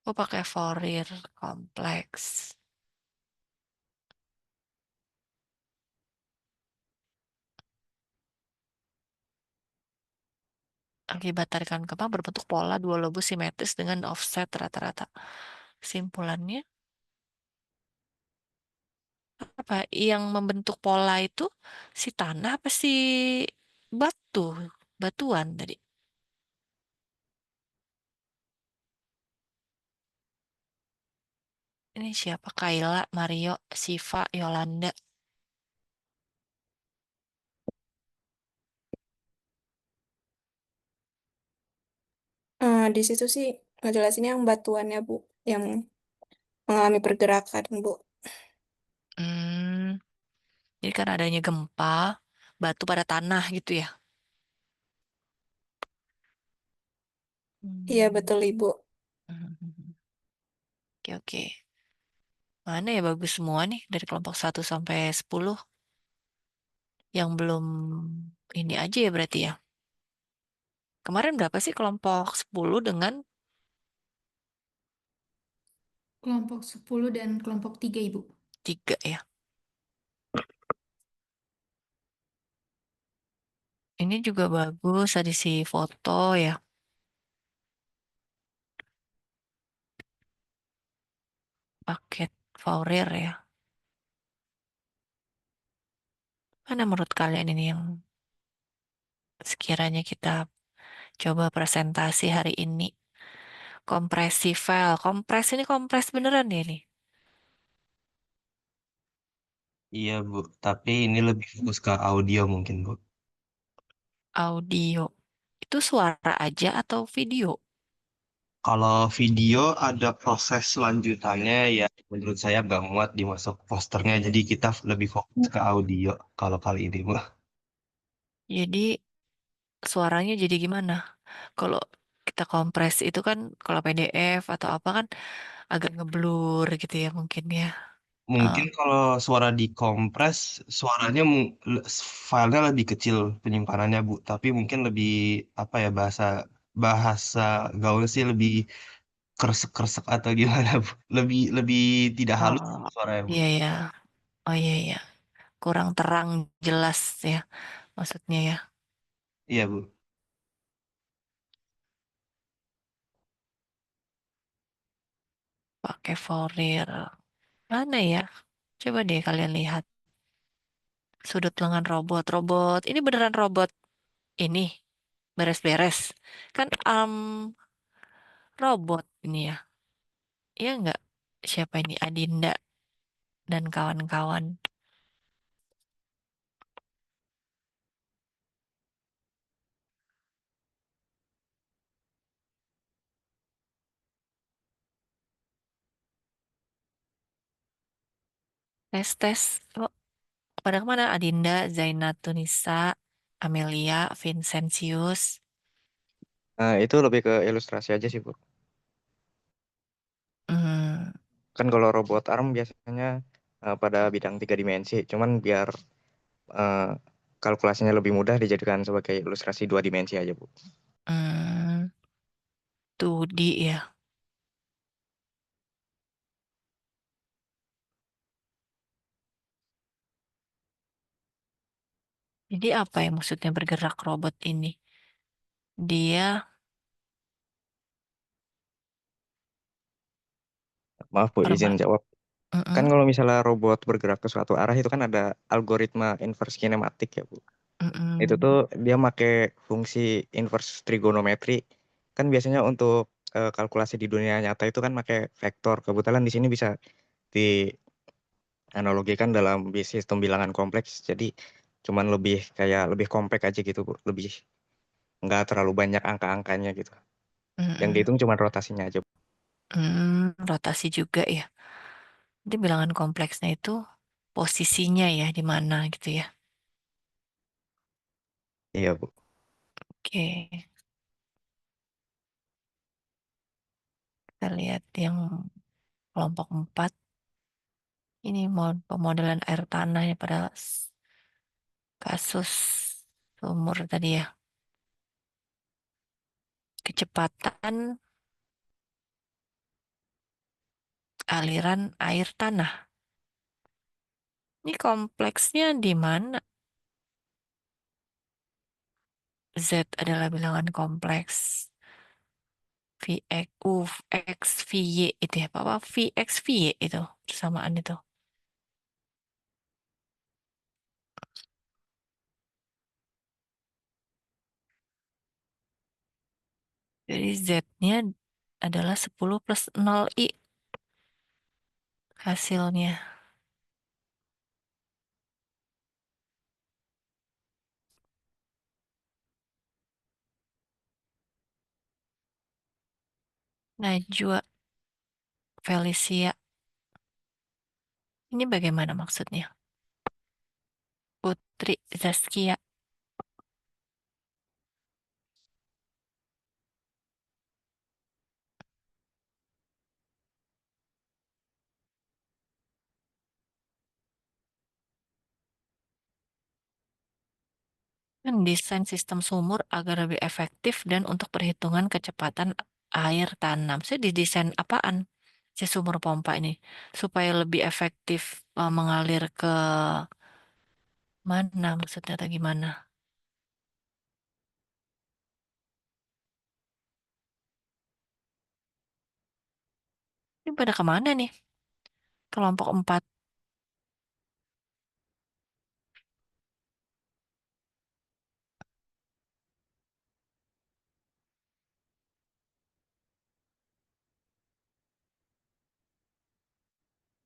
Oh, pakai Fourier kompleks. Akibat tarikan kembang berbentuk pola dua lobus simetris dengan offset rata-rata. Kesimpulannya, apa yang membentuk pola itu si tanah apa si batu, batuan tadi? Ini siapa? Kayla, Mario, Siva, Yolanda. Di situ sih ngejelasinnya yang batuannya, Bu, yang mengalami pergerakan, Bu. Hmm, Jadi kan adanya gempa, batu pada tanah gitu ya. Iya, Hmm. betul, Ibu. Oke, oke. Mana ya bagus semua nih dari kelompok 1 sampai 10. Yang belum ini aja ya berarti ya. Kemarin berapa sih kelompok 10 dengan Kelompok 10 dan kelompok 3, Ibu. 3 ya? Ini juga bagus, ada si foto ya. paket Fourier ya. Mana menurut kalian ini yang sekiranya kita coba presentasi hari ini? Kompresi file. Ini kompres beneran ya nih. Iya, Bu. Tapi ini lebih fokus ke audio mungkin, Bu. Audio. Itu suara aja atau video? Kalau video ada proses selanjutannya ya menurut saya nggak muat dimasuk posternya. Jadi kita lebih fokus ke audio kalau kali ini, Bu. Jadi suaranya jadi gimana? Kalau kita kompres itu kan kalau PDF atau apa kan agak ngeblur gitu ya mungkin ya. Eh, Mungkin kalau suara dikompres, suaranya filenya lebih kecil penyimpanannya, Bu. Tapi mungkin lebih apa ya bahasa bahasa gaul sih lebih kresek-kresek atau gimana, Bu. Lebih lebih tidak halus oh suaranya, Bu. iya ya. Oh iya ya. Kurang terang jelas ya maksudnya ya. Iya, Bu. Pakai Fourier. Mana ya? Coba deh kalian lihat sudut lengan robot. Robot ini beneran robot ini beres-beres. Kan robot ini ya. Iya nggak? Siapa ini? Adinda dan kawan-kawan. Tes-tes. Oh, pada kemana? Adinda, Zainatunisa, Amelia, Vincentius. Nah, itu lebih ke ilustrasi aja sih, Bu. Hmm, Kan kalau robot ARM biasanya pada bidang 3 dimensi, cuman biar eh, kalkulasinya lebih mudah dijadikan sebagai ilustrasi 2 dimensi aja, Bu. hmm, 2D ya. Jadi apa yang maksudnya bergerak robot ini? Dia, Maaf, Bu, izin perma- jawab. Kan mm-mm, kalau misalnya robot bergerak ke suatu arah itu kan ada algoritma inverse kinematik ya, Bu. Itu tuh mm-mm, dia pakai fungsi inverse trigonometri. Kan biasanya untuk kalkulasi di dunia nyata itu kan pakai vektor. Kebetulan di sini bisa dianalogikan dalam sistem bilangan kompleks. Jadi cuman lebih kayak lebih kompleks aja gitu, Bu. Lebih nggak terlalu banyak angka-angkanya gitu. Yang mm-mm, dihitung cuma rotasinya aja, Bu. rotasi juga ya. Jadi bilangan kompleksnya itu posisinya ya di mana gitu ya. Iya, Bu. Oke, kita lihat yang kelompok 4. Ini pemodelan air tanah ya pada kasus sumur tadi ya. Kecepatan aliran air tanah. Ini kompleksnya di mana? Z adalah bilangan kompleks. Vx, U, X, Vy itu ya. Apa Vx, Vy itu persamaan itu. Jadi Z-nya adalah 10 plus 0i hasilnya. Najwa Felicia. Ini bagaimana maksudnya? Putri Zaskia. Mendesain sistem sumur agar lebih efektif dan untuk perhitungan kecepatan air tanam. Saya didesain apaan? Si sumur pompa ini supaya lebih efektif mengalir ke mana maksudnya atau gimana? Ini pada kemana nih? Kelompok 4.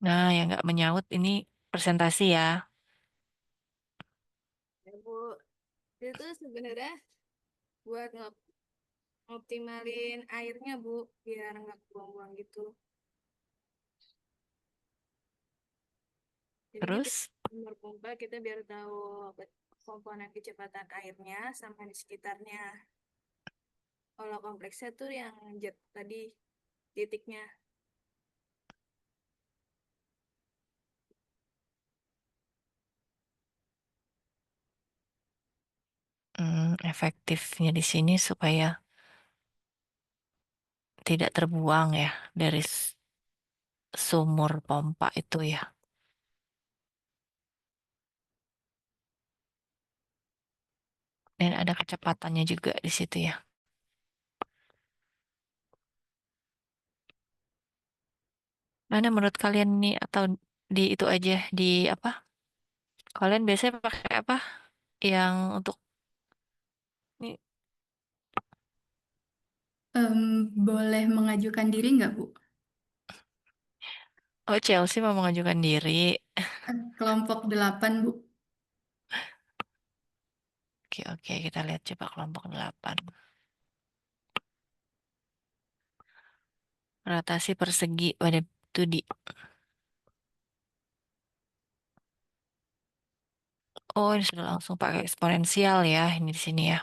Nah, yang nggak menyaut ini presentasi ya. Ya, Bu. Itu sebenarnya buat ngoptimalin airnya, Bu, biar nggak buang-buang gitu. Jadinya kita Terus, berpompa kita biar tahu komponen kecepatan airnya sama di sekitarnya. Kalau kompleksnya tuh yang jet tadi titiknya. efektifnya di sini supaya tidak terbuang ya dari sumur pompa itu ya. Dan ada kecepatannya juga di situ ya. Mana menurut kalian nih atau di itu aja di apa? Kalian biasanya pakai apa? Yang untuk nih, Boleh mengajukan diri nggak, Bu? oh Chelsea mau mengajukan diri. Kelompok 8, Bu. Oke, oke, kita lihat coba kelompok 8. Rotasi persegi pada 2D. Oh, ini sudah langsung pakai eksponensial ya, ini di sini ya.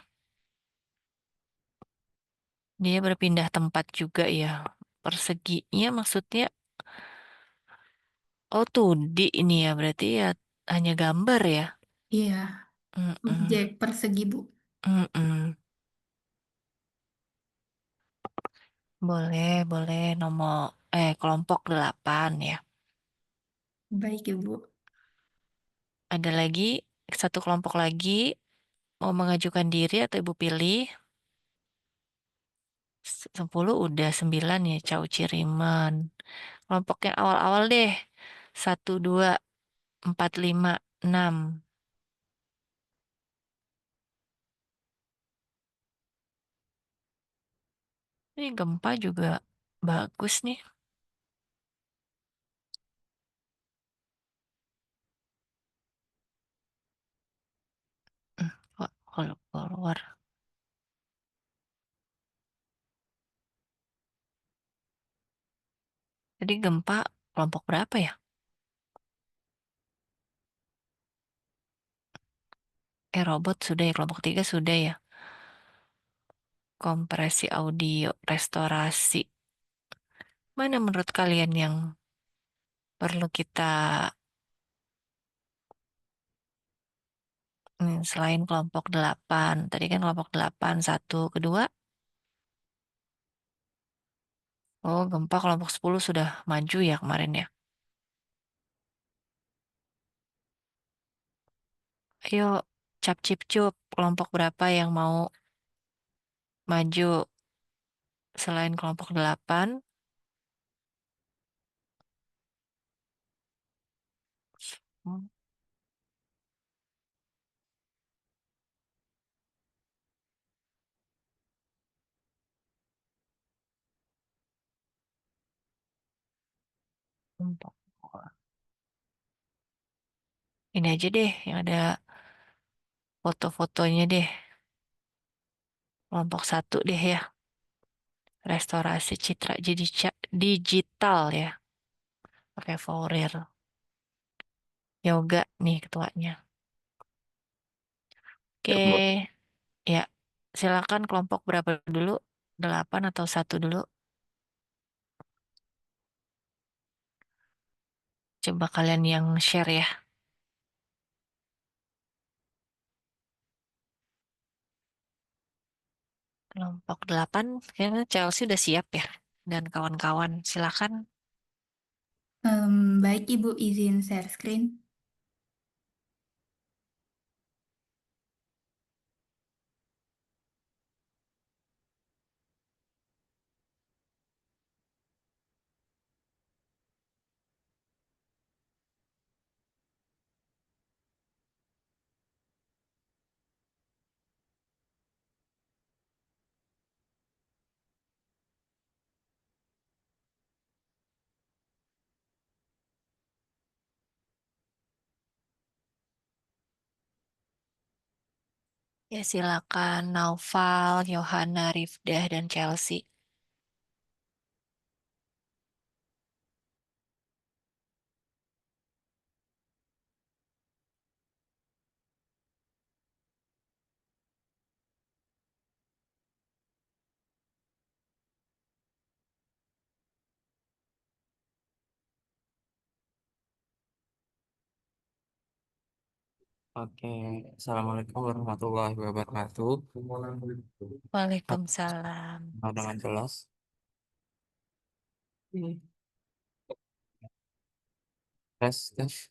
Dia berpindah tempat juga ya. Perseginya maksudnya, oh 2D ini ya, berarti ya hanya gambar ya. Iya, Mm-mm, objek persegi, Bu. mm-mm. Boleh, boleh nomor, kelompok 8 ya. Baik, Ibu. Ada lagi, satu kelompok lagi, mau mengajukan diri atau Ibu pilih? 10 udah 9 ya, Cau Ciriman. Kelompok yang awal-awal deh. 1, 2, 4, 5, 6. Ini gempa juga bagus nih. Kok kalau keluar. Jadi gempa kelompok berapa ya? Robot sudah ya, kelompok 3 sudah ya. Kompresi audio, restorasi. Mana menurut kalian yang perlu kita selain kelompok 8? Tadi kan kelompok 8, 1, kedua. Oh, gempa kelompok 10 sudah maju ya kemarin ya. Ayo, cap cip cup, kelompok berapa yang mau maju selain kelompok 8? Hmm, kelompok. Ini aja deh yang ada foto-fotonya deh. Kelompok 1 deh ya. Restorasi citra jadi digital ya. Pakai Fourier. Yoga nih ketuanya. Oke, Ya, Bu. ya. Silakan kelompok berapa dulu? 8 atau 1 dulu? Coba kalian yang share ya. Kelompok 8, kayaknya Chelsea udah siap ya. Dan kawan-kawan, silakan. Baik, Ibu, izin share screen. Ya silakan Naufal, Yohana, Rifdah, dan Chelsea. Oke, Assalamualaikum warahmatullahi wabarakatuh. Waalaikumsalam. Dengan jelas. Tes, tes.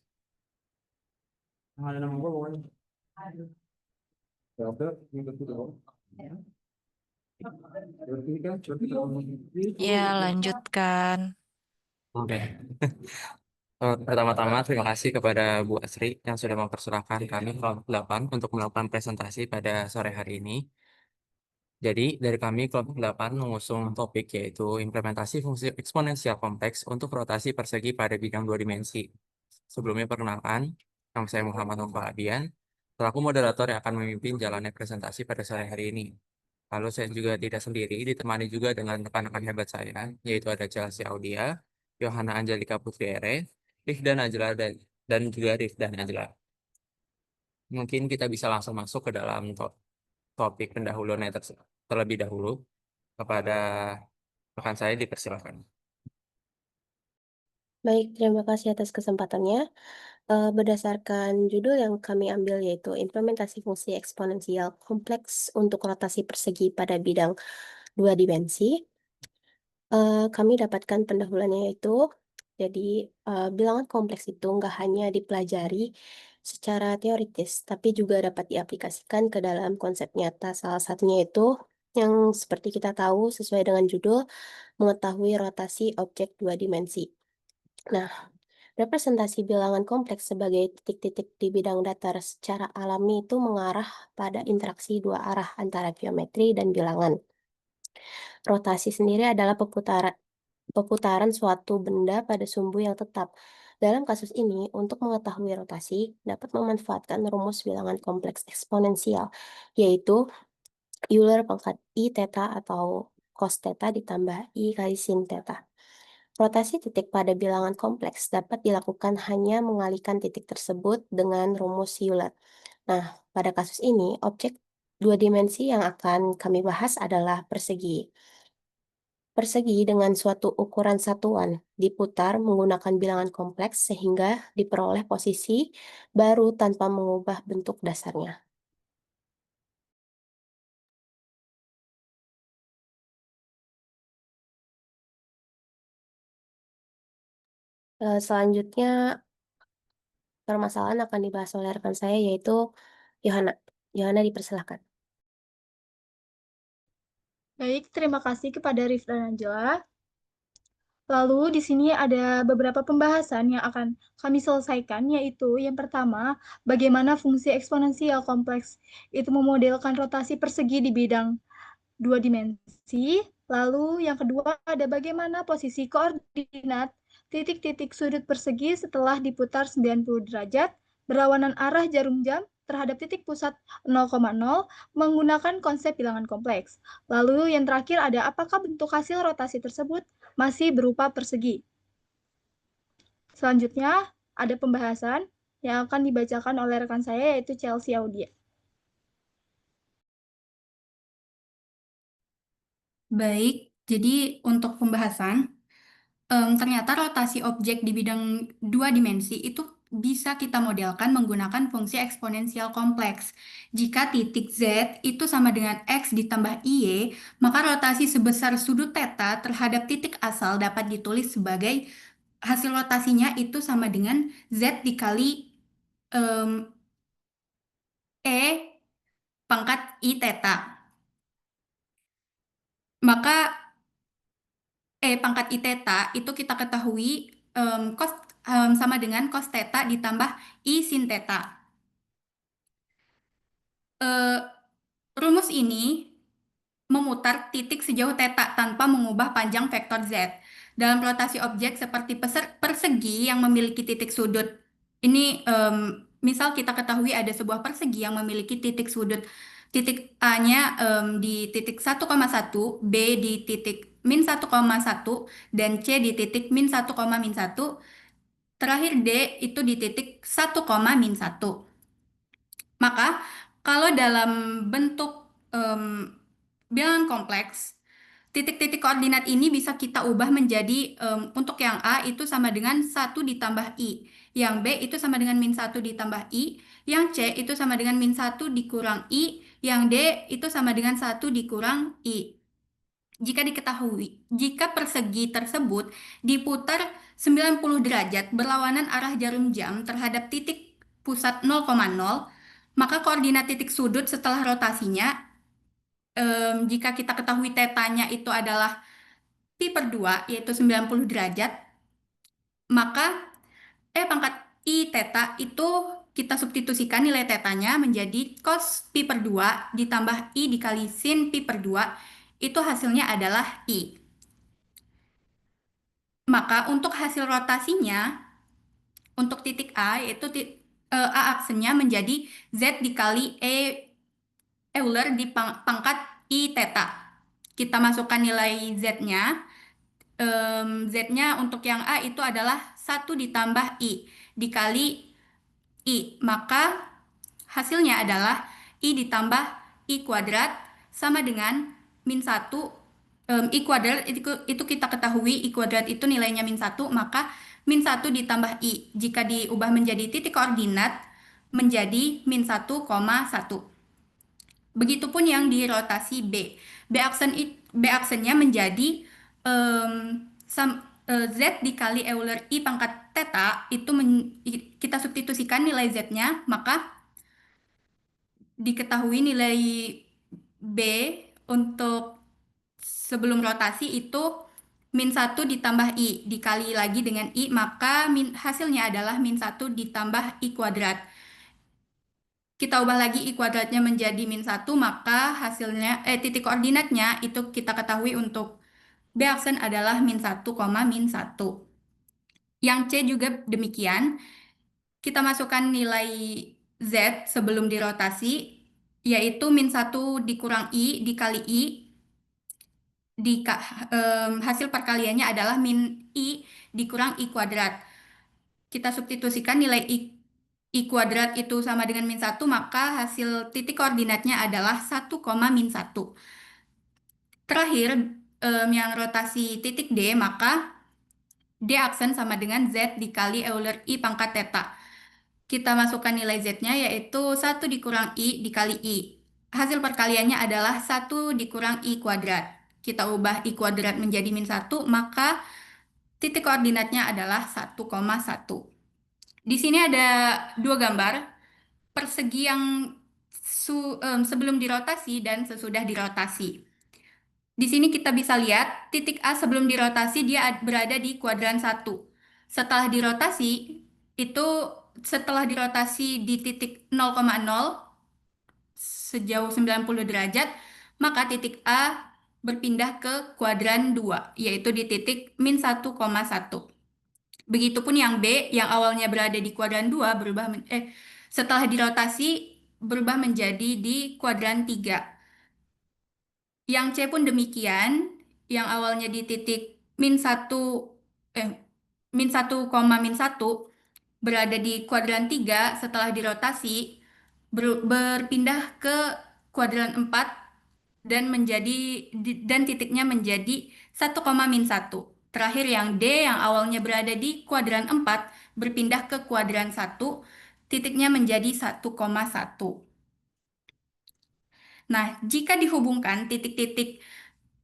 Ya, lanjutkan. Oke. Pertama-tama terima kasih kepada Bu Asri yang sudah mempersilahkan kami kelompok 8 untuk melakukan presentasi pada sore hari ini. Jadi, dari kami kelompok 8 mengusung topik yaitu implementasi fungsi eksponensial kompleks untuk rotasi persegi pada bidang dua dimensi. Sebelumnya perkenalkan, nama saya Muhammad Nova Adian, selaku moderator yang akan memimpin jalannya presentasi pada sore hari ini. Lalu saya juga tidak sendiri, ditemani juga dengan rekan-rekan hebat saya, yaitu ada Chelsea Audia, Yohana Angelika Putri Ere, Rifdan Najla, dan juga Rifdan Najla. Mungkin kita bisa langsung masuk ke dalam topik pendahuluan terlebih dahulu. Kepada rekan saya dipersilakan. Baik, terima kasih atas kesempatannya. Berdasarkan judul yang kami ambil yaitu implementasi fungsi eksponensial kompleks untuk rotasi persegi pada bidang dua dimensi, kami dapatkan pendahuluannya yaitu, jadi bilangan kompleks itu nggak hanya dipelajari secara teoritis, tapi juga dapat diaplikasikan ke dalam konsep nyata. Salah satunya itu yang seperti kita tahu sesuai dengan judul, mengetahui rotasi objek dua dimensi. Nah, representasi bilangan kompleks sebagai titik-titik di bidang datar secara alami itu mengarah pada interaksi dua arah antara geometri dan bilangan. Rotasi sendiri adalah peputaran suatu benda pada sumbu yang tetap. Dalam kasus ini, untuk mengetahui rotasi, dapat memanfaatkan rumus bilangan kompleks eksponensial, yaitu Euler pangkat I theta atau cos theta ditambah I kali sin theta. Rotasi titik pada bilangan kompleks dapat dilakukan hanya mengalihkan titik tersebut dengan rumus Euler. Nah, pada kasus ini, objek dua dimensi yang akan kami bahas adalah persegi. Persegi dengan suatu ukuran satuan diputar menggunakan bilangan kompleks sehingga diperoleh posisi baru tanpa mengubah bentuk dasarnya. Selanjutnya, permasalahan akan dibahas oleh rekan saya yaitu Yohana. Yohana dipersilahkan. Baik, terima kasih kepada Rif dan Angela. Lalu di sini ada beberapa pembahasan yang akan kami selesaikan, yaitu yang pertama, bagaimana fungsi eksponensial kompleks itu memodelkan rotasi persegi di bidang dua dimensi. Lalu yang kedua ada bagaimana posisi koordinat titik-titik sudut persegi setelah diputar 90 derajat berlawanan arah jarum jam terhadap titik pusat 0,0 menggunakan konsep bilangan kompleks. Lalu yang terakhir ada apakah bentuk hasil rotasi tersebut masih berupa persegi. Selanjutnya ada pembahasan yang akan dibacakan oleh rekan saya yaitu Chelsea Audia. Baik, jadi untuk pembahasan, ternyata rotasi objek di bidang dua dimensi itu bisa kita modelkan menggunakan fungsi eksponensial kompleks. Jika titik Z itu sama dengan X ditambah Y, maka rotasi sebesar sudut theta terhadap titik asal dapat ditulis sebagai hasil rotasinya itu sama dengan Z dikali E pangkat I theta. Maka pangkat I theta itu kita ketahui sama dengan cos theta ditambah I sin theta. Rumus ini memutar titik sejauh theta tanpa mengubah panjang vektor Z. Dalam rotasi objek seperti persegi yang memiliki titik sudut. Ini misal kita ketahui ada sebuah persegi yang memiliki titik sudut titik A-nya di titik 1,1, B di titik min 1,1, dan C di titik min 1,-1. Terakhir D itu di titik 1,-1. Maka kalau dalam bentuk bilangan kompleks, titik-titik koordinat ini bisa kita ubah menjadi untuk yang A itu sama dengan 1 ditambah I. Yang B itu sama dengan min 1 ditambah I. Yang C itu sama dengan min 1 dikurang I. Yang D itu sama dengan 1 dikurang I. Jika persegi tersebut diputar 90 derajat berlawanan arah jarum jam terhadap titik pusat 0,0, maka koordinat titik sudut setelah rotasinya, jika kita ketahui tetanya itu adalah pi per 2, yaitu 90 derajat, maka pangkat I theta itu kita substitusikan nilai tetanya menjadi cos pi per 2 ditambah I dikali sin pi per 2, itu hasilnya adalah I. Maka untuk hasil rotasinya, untuk titik A, yaitu A aksennya menjadi Z dikali Euler di pangkat I theta. Kita masukkan nilai Z-nya. Z-nya untuk yang A itu adalah 1 ditambah I dikali I. Maka hasilnya adalah I ditambah I kuadrat sama dengan min 1. I kuadrat itu kita ketahui I kuadrat itu nilainya min 1, maka min 1 ditambah I. Jika diubah menjadi titik koordinat menjadi min 1,1. Begitupun yang di rotasi B. B aksennya menjadi Z dikali Euler I pangkat theta, itu kita substitusikan nilai Z-nya, maka diketahui nilai B untuk sebelum rotasi itu min 1 ditambah I dikali lagi dengan I, maka hasilnya adalah min 1 ditambah I kuadrat. Kita ubah lagi I kuadratnya menjadi min 1, maka hasilnya titik koordinatnya itu kita ketahui untuk B aksen adalah min 1, min 1. Yang C juga demikian. Kita masukkan nilai Z sebelum dirotasi, yaitu min 1 dikurang I dikali I. Hasil perkaliannya adalah min I dikurang I kuadrat. Kita substitusikan nilai I kuadrat itu sama dengan min 1, maka hasil titik koordinatnya adalah 1, min 1. Terakhir, yang rotasi titik D, maka D aksen sama dengan Z dikali Euler I pangkat theta. Kita masukkan nilai Z-nya yaitu 1 dikurang I dikali I. Hasil perkaliannya adalah 1 dikurang I kuadrat. Kita ubah I kuadrat menjadi min 1, maka titik koordinatnya adalah 1,1. Di sini ada dua gambar persegi yang sebelum dirotasi dan sesudah dirotasi. Di sini kita bisa lihat titik A sebelum dirotasi dia berada di kuadran 1. Setelah dirotasi di titik 0,0 sejauh 90 derajat, maka titik A berpindah ke kuadran 2, yaitu di titik min 1,1. Begitupun yang B yang awalnya berada di kuadran 2 setelah dirotasi berubah menjadi di kuadran 3. Yang C pun demikian, yang awalnya di titik min 1, min 1, min 1 berada di kuadran 3, setelah dirotasi berpindah ke kuadran 4 dan titiknya menjadi 1, min 1. Terakhir yang D yang awalnya berada di kuadran 4 berpindah ke kuadran 1, titiknya menjadi 1,1. Nah, jika dihubungkan titik-titik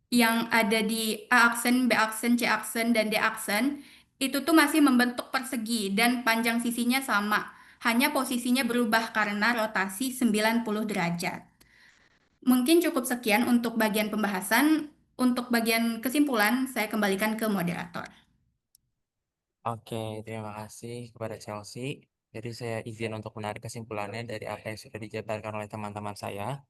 yang ada di A aksen, B aksen, C aksen, dan D aksen, itu tuh masih membentuk persegi dan panjang sisinya sama. Hanya posisinya berubah karena rotasi 90 derajat. Mungkin cukup sekian untuk bagian pembahasan. Untuk bagian kesimpulan, saya kembalikan ke moderator. Oke, terima kasih kepada Chelsea. Jadi saya izin untuk menarik kesimpulannya dari apa yang sudah dijabarkan oleh teman-teman saya.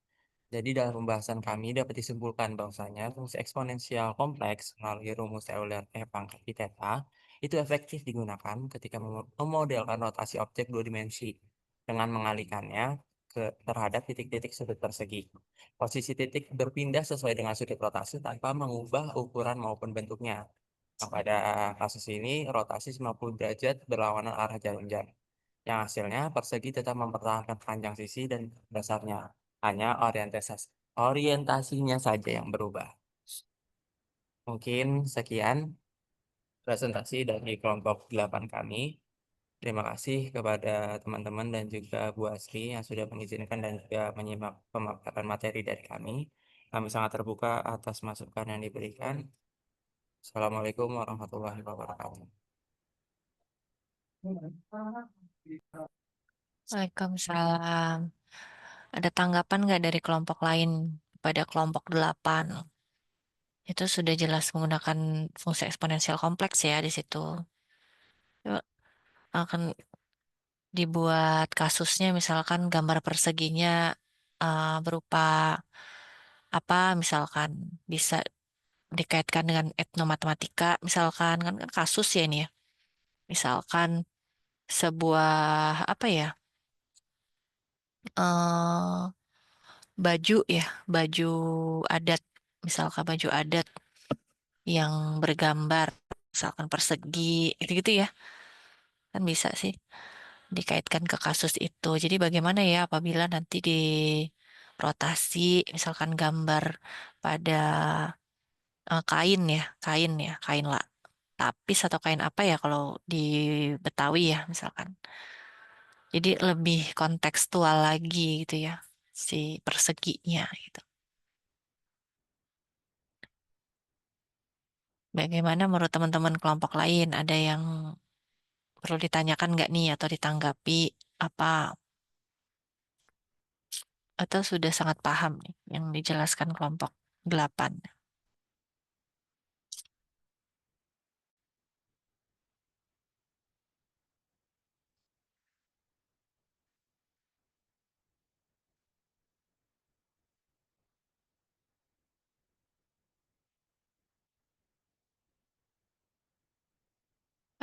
Jadi dalam pembahasan kami dapat disimpulkan bahwasanya fungsi eksponensial kompleks melalui rumus Euler E pangkat pi theta itu efektif digunakan ketika memodelkan rotasi objek dua dimensi dengan mengalihkannya terhadap titik-titik sudut persegi. Posisi titik berpindah sesuai dengan sudut rotasi tanpa mengubah ukuran maupun bentuknya. Nah, pada kasus ini rotasi 90 derajat berlawanan arah jarum jam. Yang hasilnya persegi tetap mempertahankan panjang sisi dan dasarnya. Hanya orientasinya saja yang berubah. Mungkin sekian presentasi dari kelompok 8 kami. Terima kasih kepada teman-teman dan juga Bu Asri yang sudah mengizinkan dan juga menyimak pemaparan materi dari kami. Kami sangat terbuka atas masukan yang diberikan. Assalamualaikum warahmatullahi wabarakatuh. Waalaikumsalam. Ada tanggapan nggak dari kelompok lain pada kelompok 8? Itu sudah jelas menggunakan fungsi eksponensial kompleks ya di situ. Coba akan dibuat kasusnya misalkan gambar perseginya berupa apa misalkan bisa dikaitkan dengan etnomatematika misalkan kan kasus ya ini ya. Misalkan sebuah apa ya eh baju ya, baju adat, misalkan baju adat yang bergambar, misalkan persegi, gitu-gitu ya, kan bisa sih dikaitkan ke kasus itu. Jadi bagaimana ya apabila nanti di rotasi, misalkan gambar pada kain lah, tapis atau kain apa ya kalau di Betawi ya misalkan. Jadi lebih kontekstual lagi gitu ya, si perseginya gitu. Bagaimana menurut teman-teman kelompok lain? Ada yang perlu ditanyakan nggak nih atau ditanggapi apa? Atau sudah sangat paham nih yang dijelaskan kelompok 8?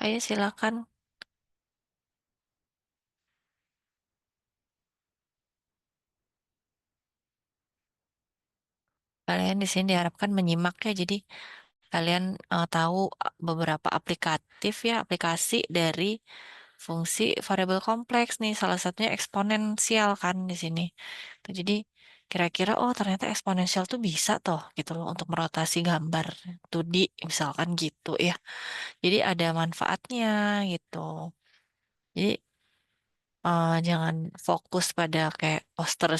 Ayo silakan. Kalian di sini diharapkan menyimak ya, jadi kalian tahu beberapa aplikasi dari fungsi variabel kompleks nih, salah satunya eksponensial kan di sini. Tuh, jadi kira-kira oh ternyata eksponensial tuh bisa toh gitu loh untuk merotasi gambar 2D misalkan gitu ya. Jadi ada manfaatnya gitu. Jadi jangan fokus pada kayak poster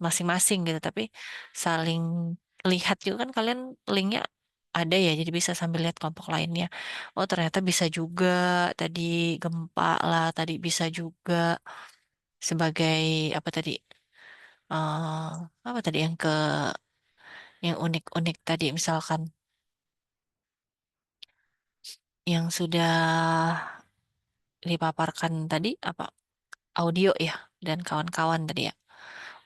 masing-masing gitu, tapi saling lihat juga kan kalian linknya ada ya, jadi bisa sambil lihat kelompok lainnya. Oh ternyata bisa juga tadi gempa lah, tadi bisa juga sebagai apa tadi eh apa tadi yang unik-unik tadi misalkan yang sudah dipaparkan tadi apa audio ya dan kawan-kawan tadi ya.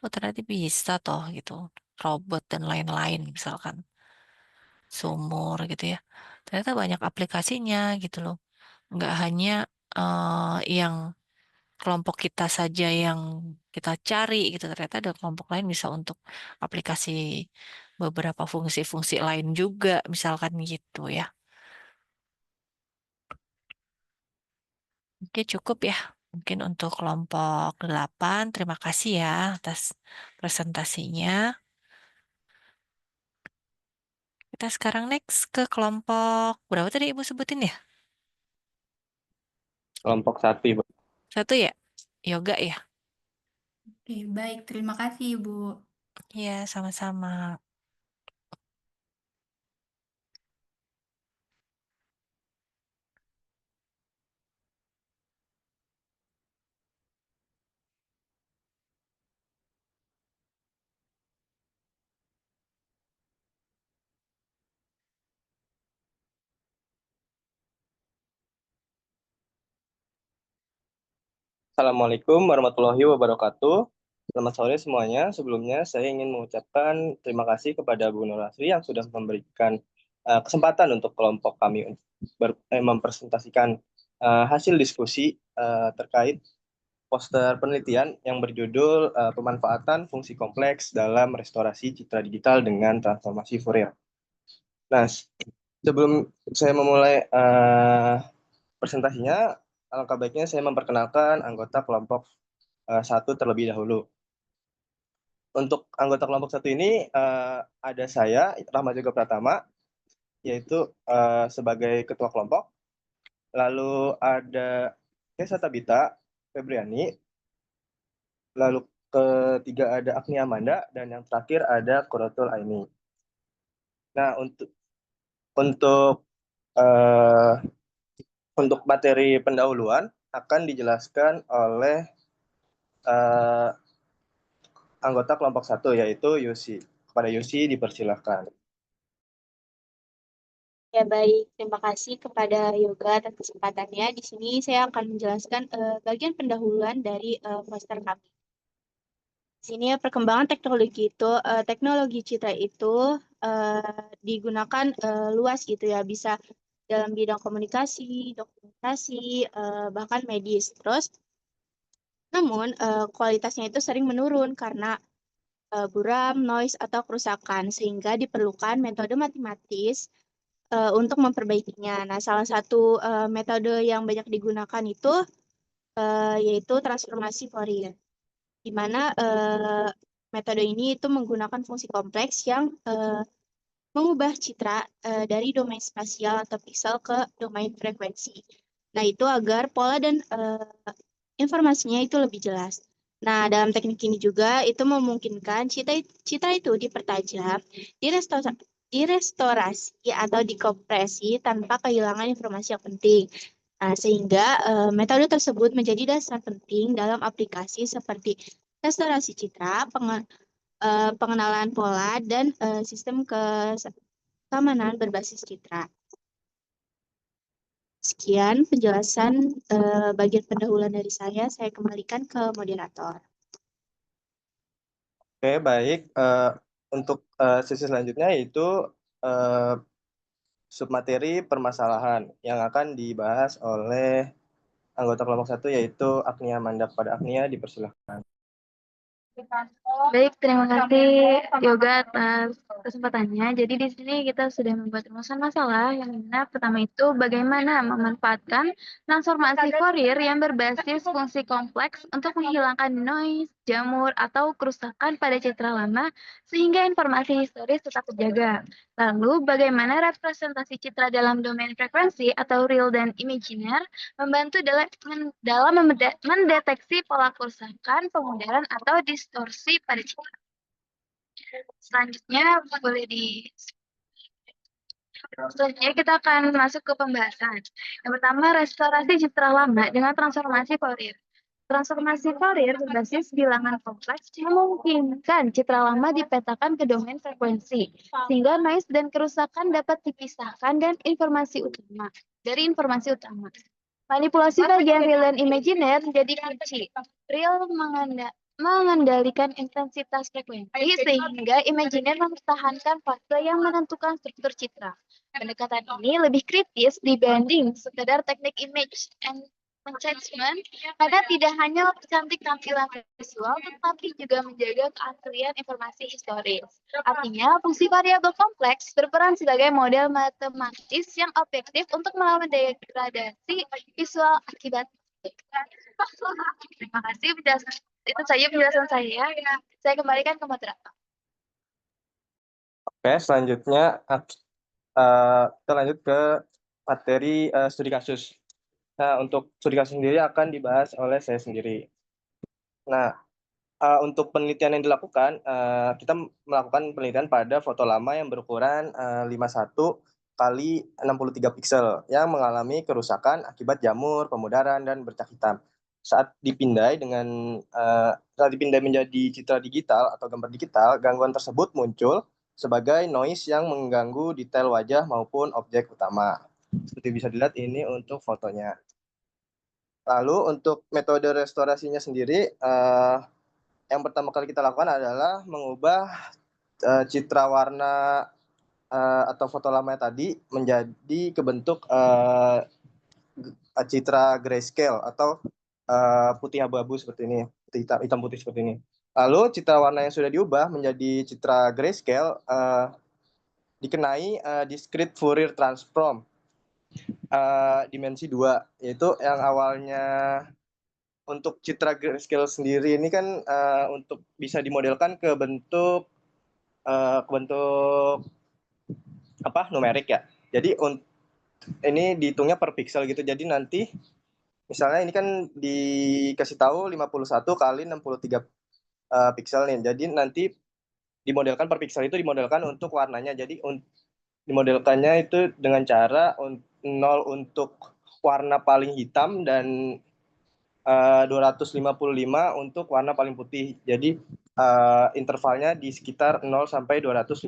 Oh ternyata bisa toh gitu. Robot dan lain-lain misalkan. Sumur gitu ya. Ternyata banyak aplikasinya gitu loh. Nggak hanya yang kelompok kita saja yang kita cari gitu. Ternyata ada kelompok lain bisa untuk aplikasi beberapa fungsi-fungsi lain juga misalkan gitu ya. Oke cukup ya. Mungkin untuk kelompok 8, terima kasih ya atas presentasinya. Kita sekarang next ke kelompok berapa tadi Ibu sebutin ya? Kelompok 1, Ibu. 1 ya? Yoga ya? Oke, baik. Terima kasih, Ibu. Iya, sama-sama. Assalamualaikum warahmatullahi wabarakatuh. Selamat sore semuanya. Sebelumnya saya ingin mengucapkan terima kasih kepada Bu Nur Asri yang sudah memberikan kesempatan untuk kelompok kami mempresentasikan hasil diskusi terkait poster penelitian yang berjudul Pemanfaatan Fungsi Kompleks dalam Restorasi Citra Digital dengan Transformasi Fourier. Nah, sebelum saya memulai presentasinya, alangkah baiknya saya memperkenalkan anggota kelompok 1 terlebih dahulu. Untuk anggota kelompok 1 ini ada saya, Rahmat Yoga Pratama, yaitu sebagai ketua kelompok. Lalu ada Kesa Tabita Febriani. Lalu ketiga ada Agni Amanda, dan yang terakhir ada Quratul Aini. Nah, untuk materi pendahuluan akan dijelaskan oleh anggota kelompok 1, yaitu Yusi. Kepada Yusi dipersilahkan. Ya baik, terima kasih kepada Yoga atas kesempatannya. Di sini saya akan menjelaskan bagian pendahuluan dari poster kami. Di sini perkembangan teknologi citra itu digunakan luas gitu ya, bisa dalam bidang komunikasi, dokumentasi, bahkan medis. Terus, namun kualitasnya itu sering menurun karena buram, noise, atau kerusakan, sehingga diperlukan metode matematis untuk memperbaikinya. Nah, salah satu metode yang banyak digunakan itu yaitu transformasi Fourier, di mana metode ini itu menggunakan fungsi kompleks yang mengubah citra dari domain spasial atau piksel ke domain frekuensi. Nah, itu agar pola dan informasinya itu lebih jelas. Nah, dalam teknik ini juga itu memungkinkan citra itu dipertajam, direstorasi atau dikompresi tanpa kehilangan informasi yang penting. Nah, sehingga metode tersebut menjadi dasar penting dalam aplikasi seperti restorasi citra, pengenalan pola, dan sistem keamanan berbasis citra. Sekian penjelasan bagian pendahuluan dari saya. Saya kembalikan ke moderator. Oke, baik. Untuk sesi selanjutnya yaitu submateri permasalahan yang akan dibahas oleh anggota kelompok 1, yaitu Agnia Amanda. Kepada Agnia dipersilahkan. Baik, terima kasih Yoga atas kesempatannya. Jadi di sini kita sudah membuat rumusan masalah yang mana pertama itu bagaimana memanfaatkan transformasi Fourier yang berbasis fungsi kompleks untuk menghilangkan noise, jamur, atau kerusakan pada citra lama sehingga informasi historis tetap terjaga. Lalu bagaimana representasi citra dalam domain frekuensi atau real dan imaginer membantu dalam mendeteksi pola kerusakan, pemudaran, atau distorsi pada citra. Selanjutnya Selanjutnya kita akan masuk ke pembahasan. Yang pertama, restorasi citra lama dengan transformasi Fourier. Transformasi Fourier berbasis bilangan kompleks memungkinkan citra lama dipetakan ke domain frekuensi, sehingga noise dan kerusakan dapat dipisahkan dari informasi utama. Manipulasi bagian real dan imaginer menjadi kunci. Real mengendalikan intensitas frekuensi sehingga imaginer mempertahankan fase yang menentukan struktur citra. Pendekatan ini lebih kritis dibanding sekedar teknik image enhancement karena tidak hanya cantik tampilan visual tetapi juga menjaga keaslian informasi historis. Artinya, fungsi variabel kompleks berperan sebagai model matematis yang objektif untuk melawan degradasi visual akibat. Terima kasih itu saja penjelasan saya. Saya kembalikan ke moderator. Oke, selanjutnya kita lanjut ke materi studi kasus. Nah, untuk studi kasus sendiri akan dibahas oleh saya sendiri. Nah, untuk penelitian yang dilakukan, kita melakukan penelitian pada foto lama yang berukuran 51 kali 63 piksel yang mengalami kerusakan akibat jamur, pemudaran, dan bercak hitam. Saat dipindai menjadi citra digital atau gambar digital, gangguan tersebut muncul sebagai noise yang mengganggu detail wajah maupun objek utama. Seperti bisa dilihat ini untuk fotonya. Lalu untuk metode restorasinya sendiri, yang pertama kali kita lakukan adalah mengubah citra warna atau foto lama tadi menjadi ke bentuk citra grayscale atau putih abu-abu seperti ini, putih hitam putih seperti ini. Lalu citra warna yang sudah diubah menjadi citra grayscale dikenai discrete Fourier transform dimensi 2, yaitu yang awalnya untuk citra grayscale sendiri ini kan untuk bisa dimodelkan ke bentuk numerik ya. Jadi ini dihitungnya per pixel gitu. Jadi nanti misalnya ini kan dikasih tahu 51 kali 63 pixel nih. Jadi nanti dimodelkan per pixel itu dimodelkan untuk warnanya. Jadi dimodelkannya itu dengan cara 0 untuk warna paling hitam dan 255 untuk warna paling putih. Jadi intervalnya di sekitar 0 sampai 255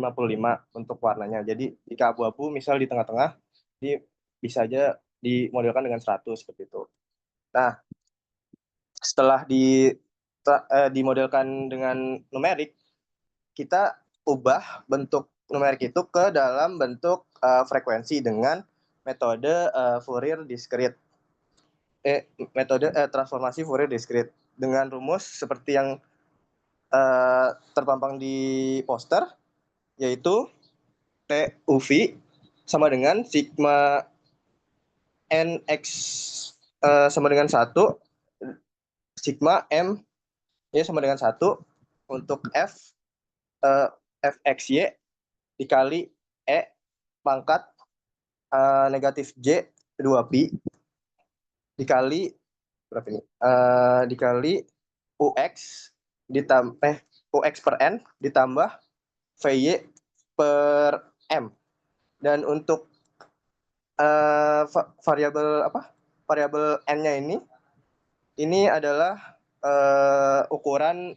untuk warnanya. Jadi jika abu-abu misal di tengah-tengah, ini bisa aja dimodelkan dengan 100 seperti itu. Nah, setelah dimodelkan dengan numerik, kita ubah bentuk numerik itu ke dalam bentuk frekuensi dengan metode Fourier discrete. Metode transformasi Fourier discrete dengan rumus seperti yang terpampang di poster, yaitu TUV sama dengan sigma NX sama dengan 1, sigma M ya sama dengan 1 untuk Fxy dikali E pangkat negatif J 2pi dikali berapa ini? Dikali UX ditambah UX per N ditambah VY per M. Dan untuk variabel N-nya ini adalah ukuran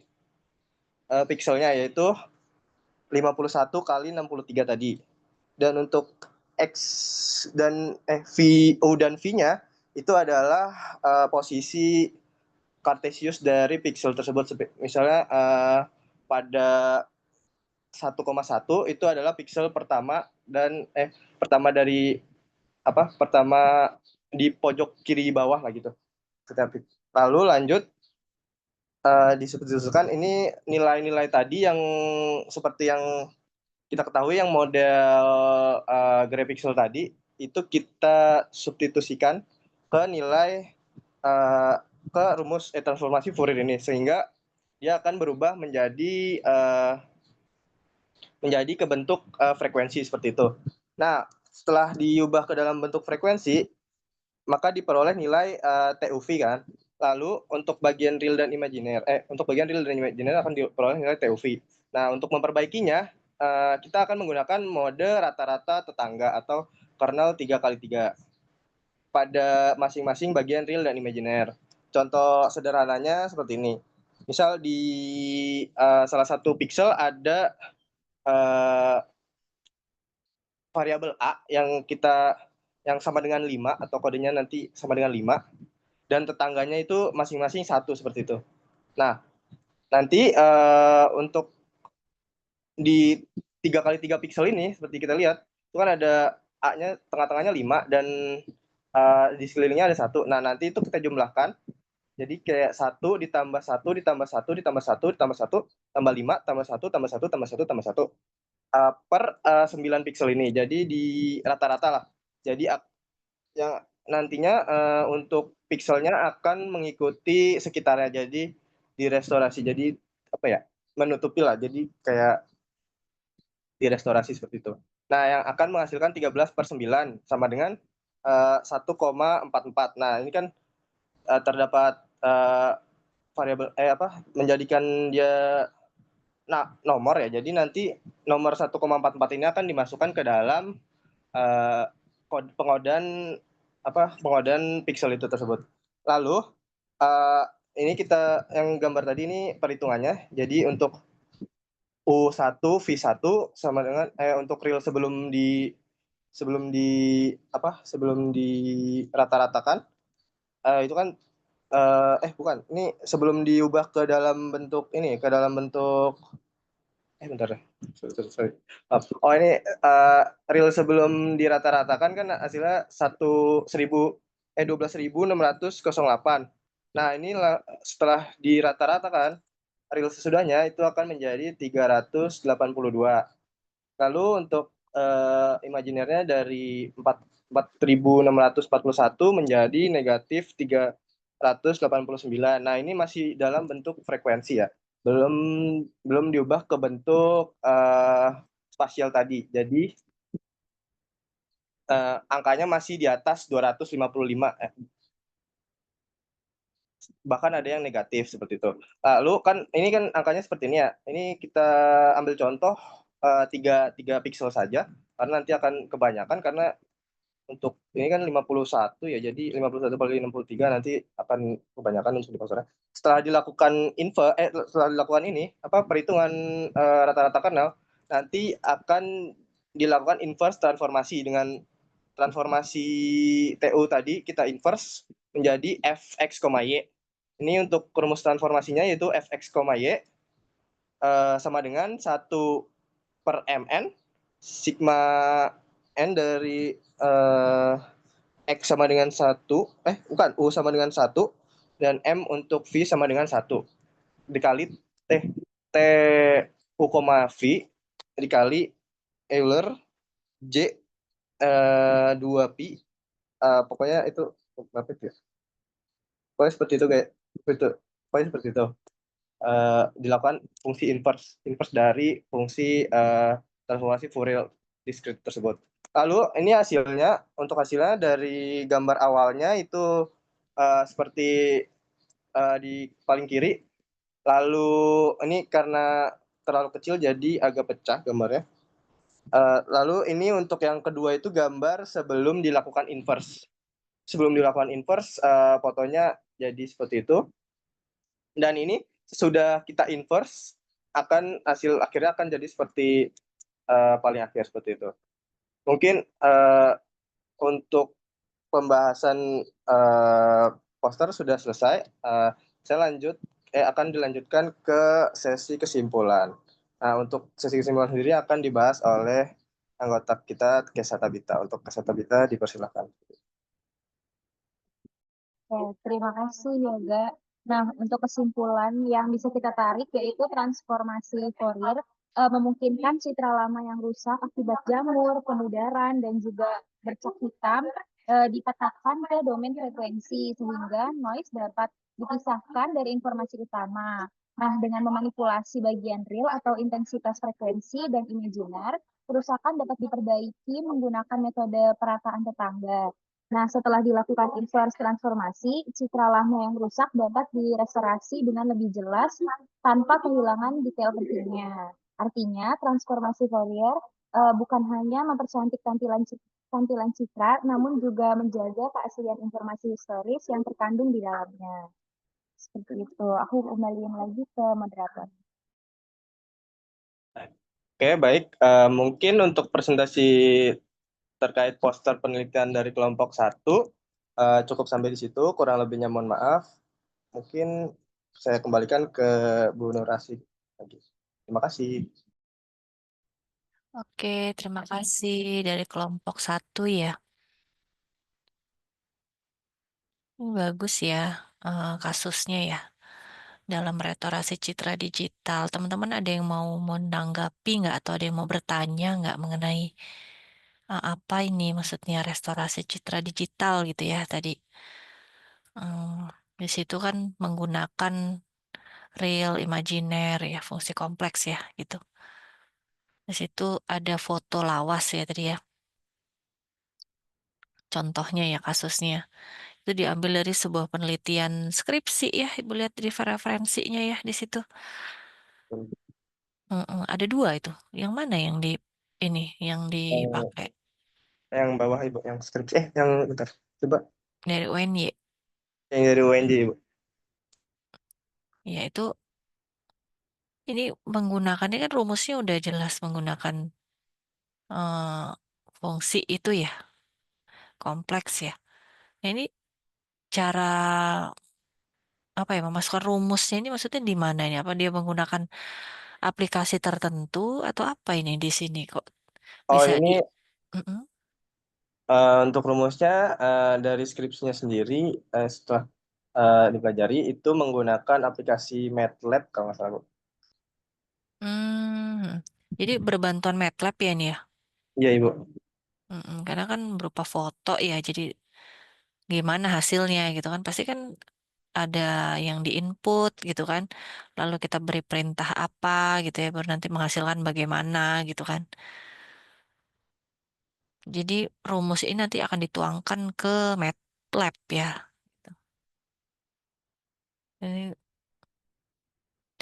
pixelnya, yaitu 51 kali 63 tadi. Dan untuk X dan U dan V-nya itu adalah posisi Cartesius dari pixel tersebut. Misalnya pada 1,1 itu adalah pixel pertama dan pertama di pojok kiri bawah lah gitu. Lalu lanjut disebutkan ini nilai-nilai tadi yang seperti yang kita ketahui yang model gray pixel tadi itu kita substitusikan ke nilai ke rumus transformasi Fourier ini, sehingga dia akan berubah menjadi ke bentuk frekuensi seperti itu. Nah, setelah diubah ke dalam bentuk frekuensi, maka diperoleh nilai TUV kan. Lalu untuk bagian real dan imajiner, akan diperoleh nilai TUV. Nah, untuk memperbaikinya, kita akan menggunakan mode rata-rata tetangga atau kernel 3x3 pada masing-masing bagian real dan imajiner. Contoh sederhananya seperti ini. Misal di salah satu pixel ada variabel A yang sama dengan 5 atau kodenya nanti sama dengan 5 dan tetangganya itu masing-masing 1 seperti itu. Nah, nanti untuk di 3x3 pixel ini seperti kita lihat itu kan ada A-nya tengah-tengahnya 5 dan di sekelilingnya ada 1. Nah, nanti itu kita jumlahkan. Jadi kayak 1 ditambah 1 ditambah 1 ditambah 1 ditambah 1 tambah 5 tambah 1 tambah 1 tambah 1 tambah 1 per 9 pixel ini. Jadi di rata-rata lah. Jadi yang nantinya untuk pixelnya akan mengikuti sekitarnya. Jadi direstorasi. Jadi menutupi lah. Jadi kayak direstorasi seperti itu. Nah, yang akan menghasilkan 13/9 sama dengan 1,44. Nah, ini kan terdapat variabel menjadikan dia nomor ya. Jadi nanti nomor 1,44 ini akan dimasukkan ke dalam pengodaan pixel itu tersebut. Lalu ini kita yang gambar tadi ini perhitungannya. Jadi untuk U1 V1 sama dengan untuk real sebelum dirata-ratakan itu kan bukan, ini sebelum diubah ke dalam bentuk bentar. Sorry. Oh, ini real sebelum dirata-ratakan kan hasilnya 12.608. Nah, ini setelah dirata-ratakan, real sesudahnya itu akan menjadi 382. Lalu untuk imajinernya dari 4.641 menjadi negatif 389. Nah, ini masih dalam bentuk frekuensi ya. Belum diubah ke bentuk spasial tadi. Jadi angkanya masih di atas 255. Bahkan ada yang negatif seperti itu. Lalu kan ini kan angkanya seperti ini ya. Ini kita ambil contoh 3 piksel saja karena nanti akan kebanyakan karena untuk ini kan 51 ya. Jadi 51 kali 63 nanti akan kebanyakan untuk dipasaran. Setelah dilakukan ini perhitungan rata-rata kanal, nanti akan dilakukan inverse transformasi dengan transformasi TU tadi kita inverse menjadi fx, y. Ini untuk rumus transformasinya yaitu fx, y sama dengan 1/mn sigma n dari x sama dengan 1, u sama dengan 1, dan m untuk v sama dengan 1 dikali t u, v dikali Euler J 2pi, pokoknya itu berapa itu ya? Pokoknya seperti itu kayak itu. Pokoknya seperti itu. Dilakukan fungsi inverse dari fungsi transformasi Fourier discrete tersebut. Lalu ini hasilnya, untuk hasilnya dari gambar awalnya itu seperti di paling kiri. Lalu ini karena terlalu kecil jadi agak pecah gambarnya. Lalu ini untuk yang kedua itu gambar sebelum dilakukan inverse. Sebelum dilakukan inverse, fotonya jadi seperti itu. Dan ini sudah kita inverse, hasil akhirnya akan jadi seperti paling akhir seperti itu. Mungkin untuk pembahasan poster sudah selesai. Saya akan dilanjutkan ke sesi kesimpulan. Nah, untuk sesi kesimpulan sendiri akan dibahas oleh anggota kita Kesata Bita. Untuk Kesata Bita dipersilakan. Oke, terima kasih Yoga. Nah, untuk kesimpulan yang bisa kita tarik yaitu transformasi Fourier memungkinkan citra lama yang rusak akibat jamur, pemudaran, dan juga bercak hitam dipetakan ke domain frekuensi sehingga noise dapat dipisahkan dari informasi utama. Nah, dengan memanipulasi bagian real atau intensitas frekuensi dan imajiner, kerusakan dapat diperbaiki menggunakan metode perataan tetangga. Nah, setelah dilakukan inverse transformasi, citra lama yang rusak dapat direstorasi dengan lebih jelas tanpa kehilangan detail pentingnya. Artinya, transformasi Fourier bukan hanya mempercantik tampilan citra, namun juga menjaga keaslian informasi historis yang terkandung di dalamnya. Seperti itu. Aku kembaliin lagi ke moderator. Oke, baik. Mungkin untuk presentasi terkait poster penelitian dari kelompok 1 cukup sampai di situ. Kurang lebihnya mohon maaf. Mungkin saya kembalikan ke Bu Nurasi lagi. Terima kasih. Oke, terima kasih dari kelompok 1 ya. Bagus ya kasusnya ya dalam restorasi citra digital. Teman-teman ada yang mau menanggapi nggak atau ada yang mau bertanya nggak mengenai apa ini maksudnya restorasi citra digital gitu ya tadi. Di situ kan menggunakan real, imajiner ya, fungsi kompleks ya gitu. Di situ ada foto lawas ya tadi ya. Contohnya ya kasusnya. Itu diambil dari sebuah penelitian skripsi ya, Ibu lihat di referensinya ya di situ. Ada 2 itu. Yang mana yang yang dipakai? Yang bawah Ibu, yang skripsi. Yang bentar. Coba. Dari UNY. Yang dari UNJ Ibu. Ya itu ini menggunakannya kan rumusnya udah jelas menggunakan fungsi itu ya, kompleks ya. Nah, ini cara apa ya memasukkan rumusnya ini maksudnya di mana ini? Apa dia menggunakan aplikasi tertentu atau apa ini di sini kok bisa ini Mm-mm. untuk rumusnya dari skripsinya sendiri setelah dipelajari itu menggunakan aplikasi MATLAB kalau nggak salah, Bu. Jadi berbantuan MATLAB ya ini ya? Iya, Ibu. Karena kan berupa foto ya, jadi gimana hasilnya gitu kan? Pasti kan ada yang di-input gitu kan. Lalu kita beri perintah apa gitu ya, baru nanti menghasilkan bagaimana gitu kan. Jadi rumus ini nanti akan dituangkan ke MATLAB ya. Jadi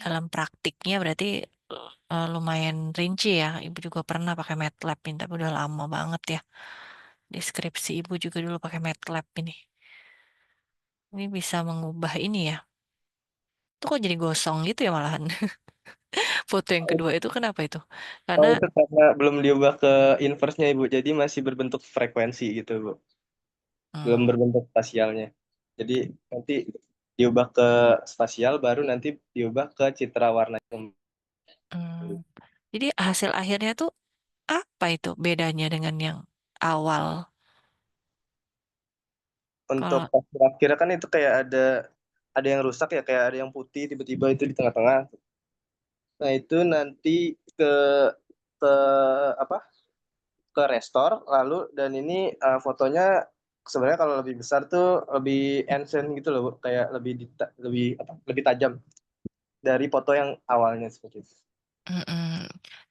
dalam praktiknya berarti lumayan rinci ya. Ibu juga pernah pakai MATLAB ini, tapi udah lama banget ya. Deskripsi ibu juga dulu pakai MATLAB ini. Ini bisa mengubah ini ya. Itu kok jadi gosong gitu ya malahan. Foto yang kedua itu kenapa itu? Oh, Karena itu karena belum diubah ke inverse-nya, Ibu. Jadi masih berbentuk frekuensi gitu, Bu. Belum berbentuk spasialnya. Jadi nanti diubah ke spasial, baru nanti diubah ke citra warna. jadi hasil akhirnya tuh apa itu bedanya dengan yang awal? Untuk Kalau pas akhirnya kan itu kayak ada yang rusak ya, kayak ada yang putih tiba-tiba itu di tengah-tengah. Nah, itu nanti ke ke apa? Ke restore lalu, dan ini fotonya sebenarnya kalau lebih besar tuh lebih enhance gitu loh, Bu. Kayak lebih tajam dari foto yang awalnya seperti itu.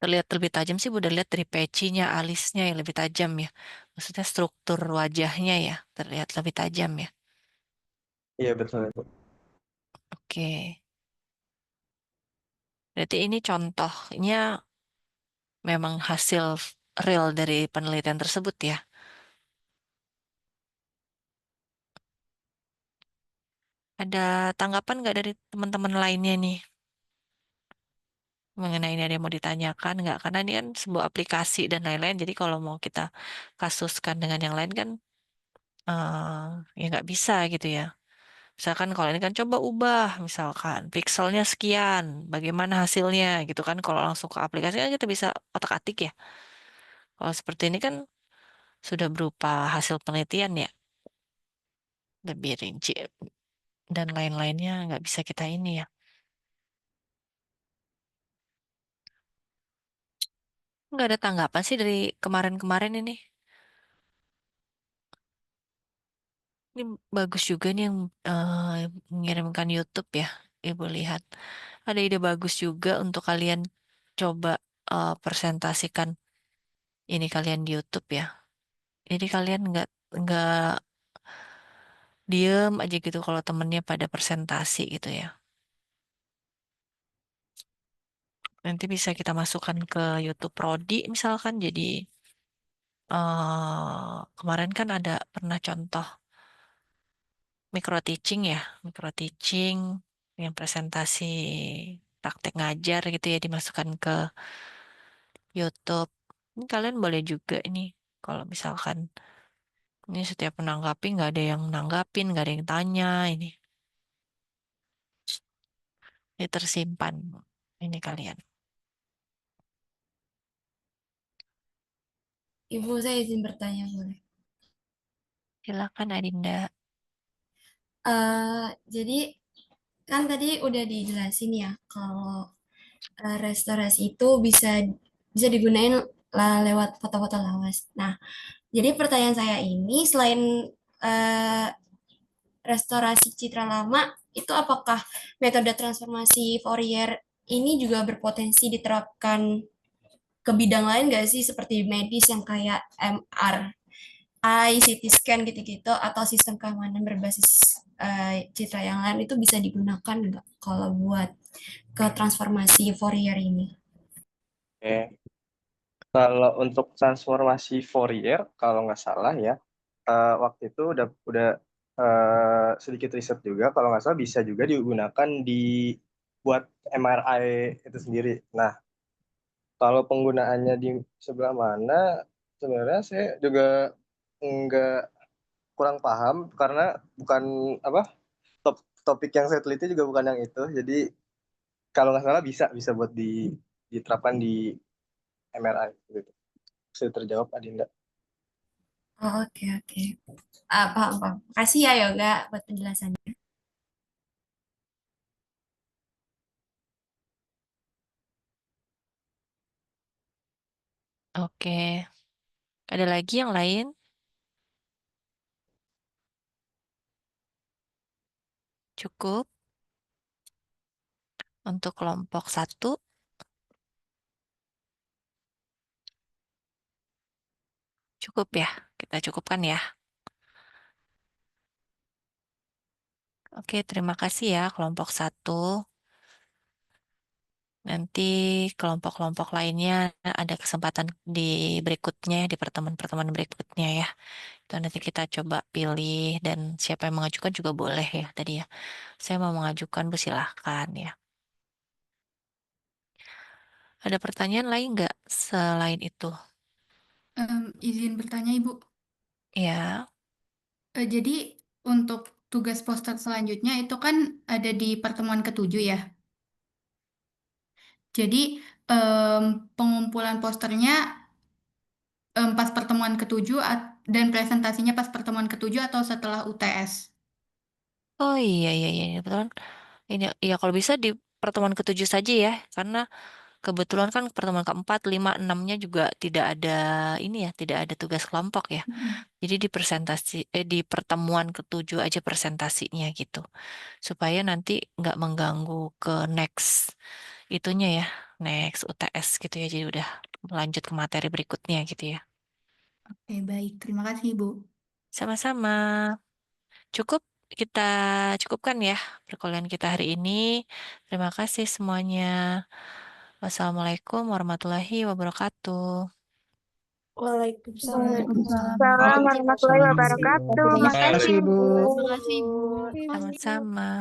terlihat lebih tajam sih, udah lihat dari pecinya, alisnya yang lebih tajam ya. Maksudnya struktur wajahnya ya, terlihat lebih tajam ya. Iya, betul, Bu. Oke. Berarti ini contohnya memang hasil real dari penelitian tersebut ya. Ada tanggapan nggak dari teman-teman lainnya nih mengenai ini, ada yang mau ditanyakan nggak? Karena ini kan sebuah aplikasi dan lain-lain. Jadi kalau mau kita kasuskan dengan yang lain kan ya nggak bisa gitu ya. Misalkan kalau ini kan coba ubah, misalkan pixelnya sekian, bagaimana hasilnya gitu kan. Kalau langsung ke aplikasi kan kita bisa otak-atik ya. Kalau seperti ini kan sudah berupa hasil penelitian ya, lebih rinci dan lain-lainnya nggak bisa kita ini ya. Nggak ada tanggapan sih dari kemarin-kemarin ini. Ini bagus juga nih yang mengirimkan YouTube ya. Ibu lihat. Ada ide bagus juga untuk kalian coba presentasikan ini kalian di YouTube ya. Jadi kalian nggak diem aja gitu kalau temennya pada presentasi gitu ya. Nanti bisa kita masukkan ke YouTube Prodi misalkan. Jadi kemarin kan ada pernah contoh micro teaching ya, micro teaching yang presentasi praktek ngajar gitu ya dimasukkan ke YouTube. Ini kalian boleh juga ini kalau misalkan ini setiap menanggapi nggak ada yang nanggapin, nggak ada yang tanya ini tersimpan ini kalian. Ibu, saya izin bertanya boleh? Silakan Adinda. Jadi kan tadi udah dijelasin ya kalau restorasi itu bisa bisa digunain lewat foto-foto lawas. Nah, jadi pertanyaan saya ini selain eh, restorasi citra lama, itu apakah metode transformasi Fourier ini juga berpotensi diterapkan ke bidang lain nggak sih, seperti medis yang kayak MRI, CT scan gitu-gitu, atau sistem keamanan berbasis citra yang lain itu bisa digunakan nggak kalau buat ke transformasi Fourier ini? Oke. Kalau untuk transformasi Fourier, kalau nggak salah ya, waktu itu udah sedikit riset juga, kalau nggak salah bisa juga digunakan buat MRI itu sendiri. Nah, kalau penggunaannya di sebelah mana, sebenarnya saya juga nggak kurang paham karena bukan apa topik yang saya teliti juga bukan yang itu. Jadi kalau nggak salah bisa buat diterapkan di MRI gitu. Sudah terjawab, Adinda. Oh, oke, oke. Paham, paham. Makasih ya Yoga buat penjelasannya. Oke. Ada lagi yang lain? Cukup untuk kelompok 1. Cukup ya, kita cukupkan ya. Oke, terima kasih ya kelompok 1. Nanti kelompok-kelompok lainnya ada kesempatan di berikutnya, di pertemuan-pertemuan berikutnya ya. Itu nanti kita coba pilih dan siapa yang mengajukan juga boleh ya tadi ya. Saya mau mengajukan, Bu, silahkan ya. Ada pertanyaan lain nggak selain itu? Izin bertanya, Ibu. Ya, Jadi untuk tugas poster selanjutnya itu kan ada di pertemuan ke-7 ya. Jadi pengumpulan posternya pas pertemuan ke-7 dan presentasinya pas pertemuan ke-7 atau setelah UTS? oh iya iya iya betul. Ini ya kalau bisa di pertemuan ke-7 saja ya, karena kebetulan kan pertemuan ke-4, 5, 6-nya juga tidak ada ini ya, tidak ada tugas kelompok ya. Jadi di pertemuan ke-7 aja presentasinya gitu. Supaya nanti nggak mengganggu ke next itunya ya, next UTS gitu ya. Jadi udah lanjut ke materi berikutnya gitu ya. Oke, baik. Terima kasih, Ibu. Sama-sama. Cukup kita cukupkan ya perkuliahan kita hari ini. Terima kasih semuanya. Wassalamualaikum warahmatullahi wabarakatuh. Waalaikumsalam. Waalaikumsalam warahmatullahi wabarakatuh. Terima Makasih, kasih, Bu. Bu. Terima kasih, Ibu. Sama-sama.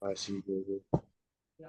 Masih dulu.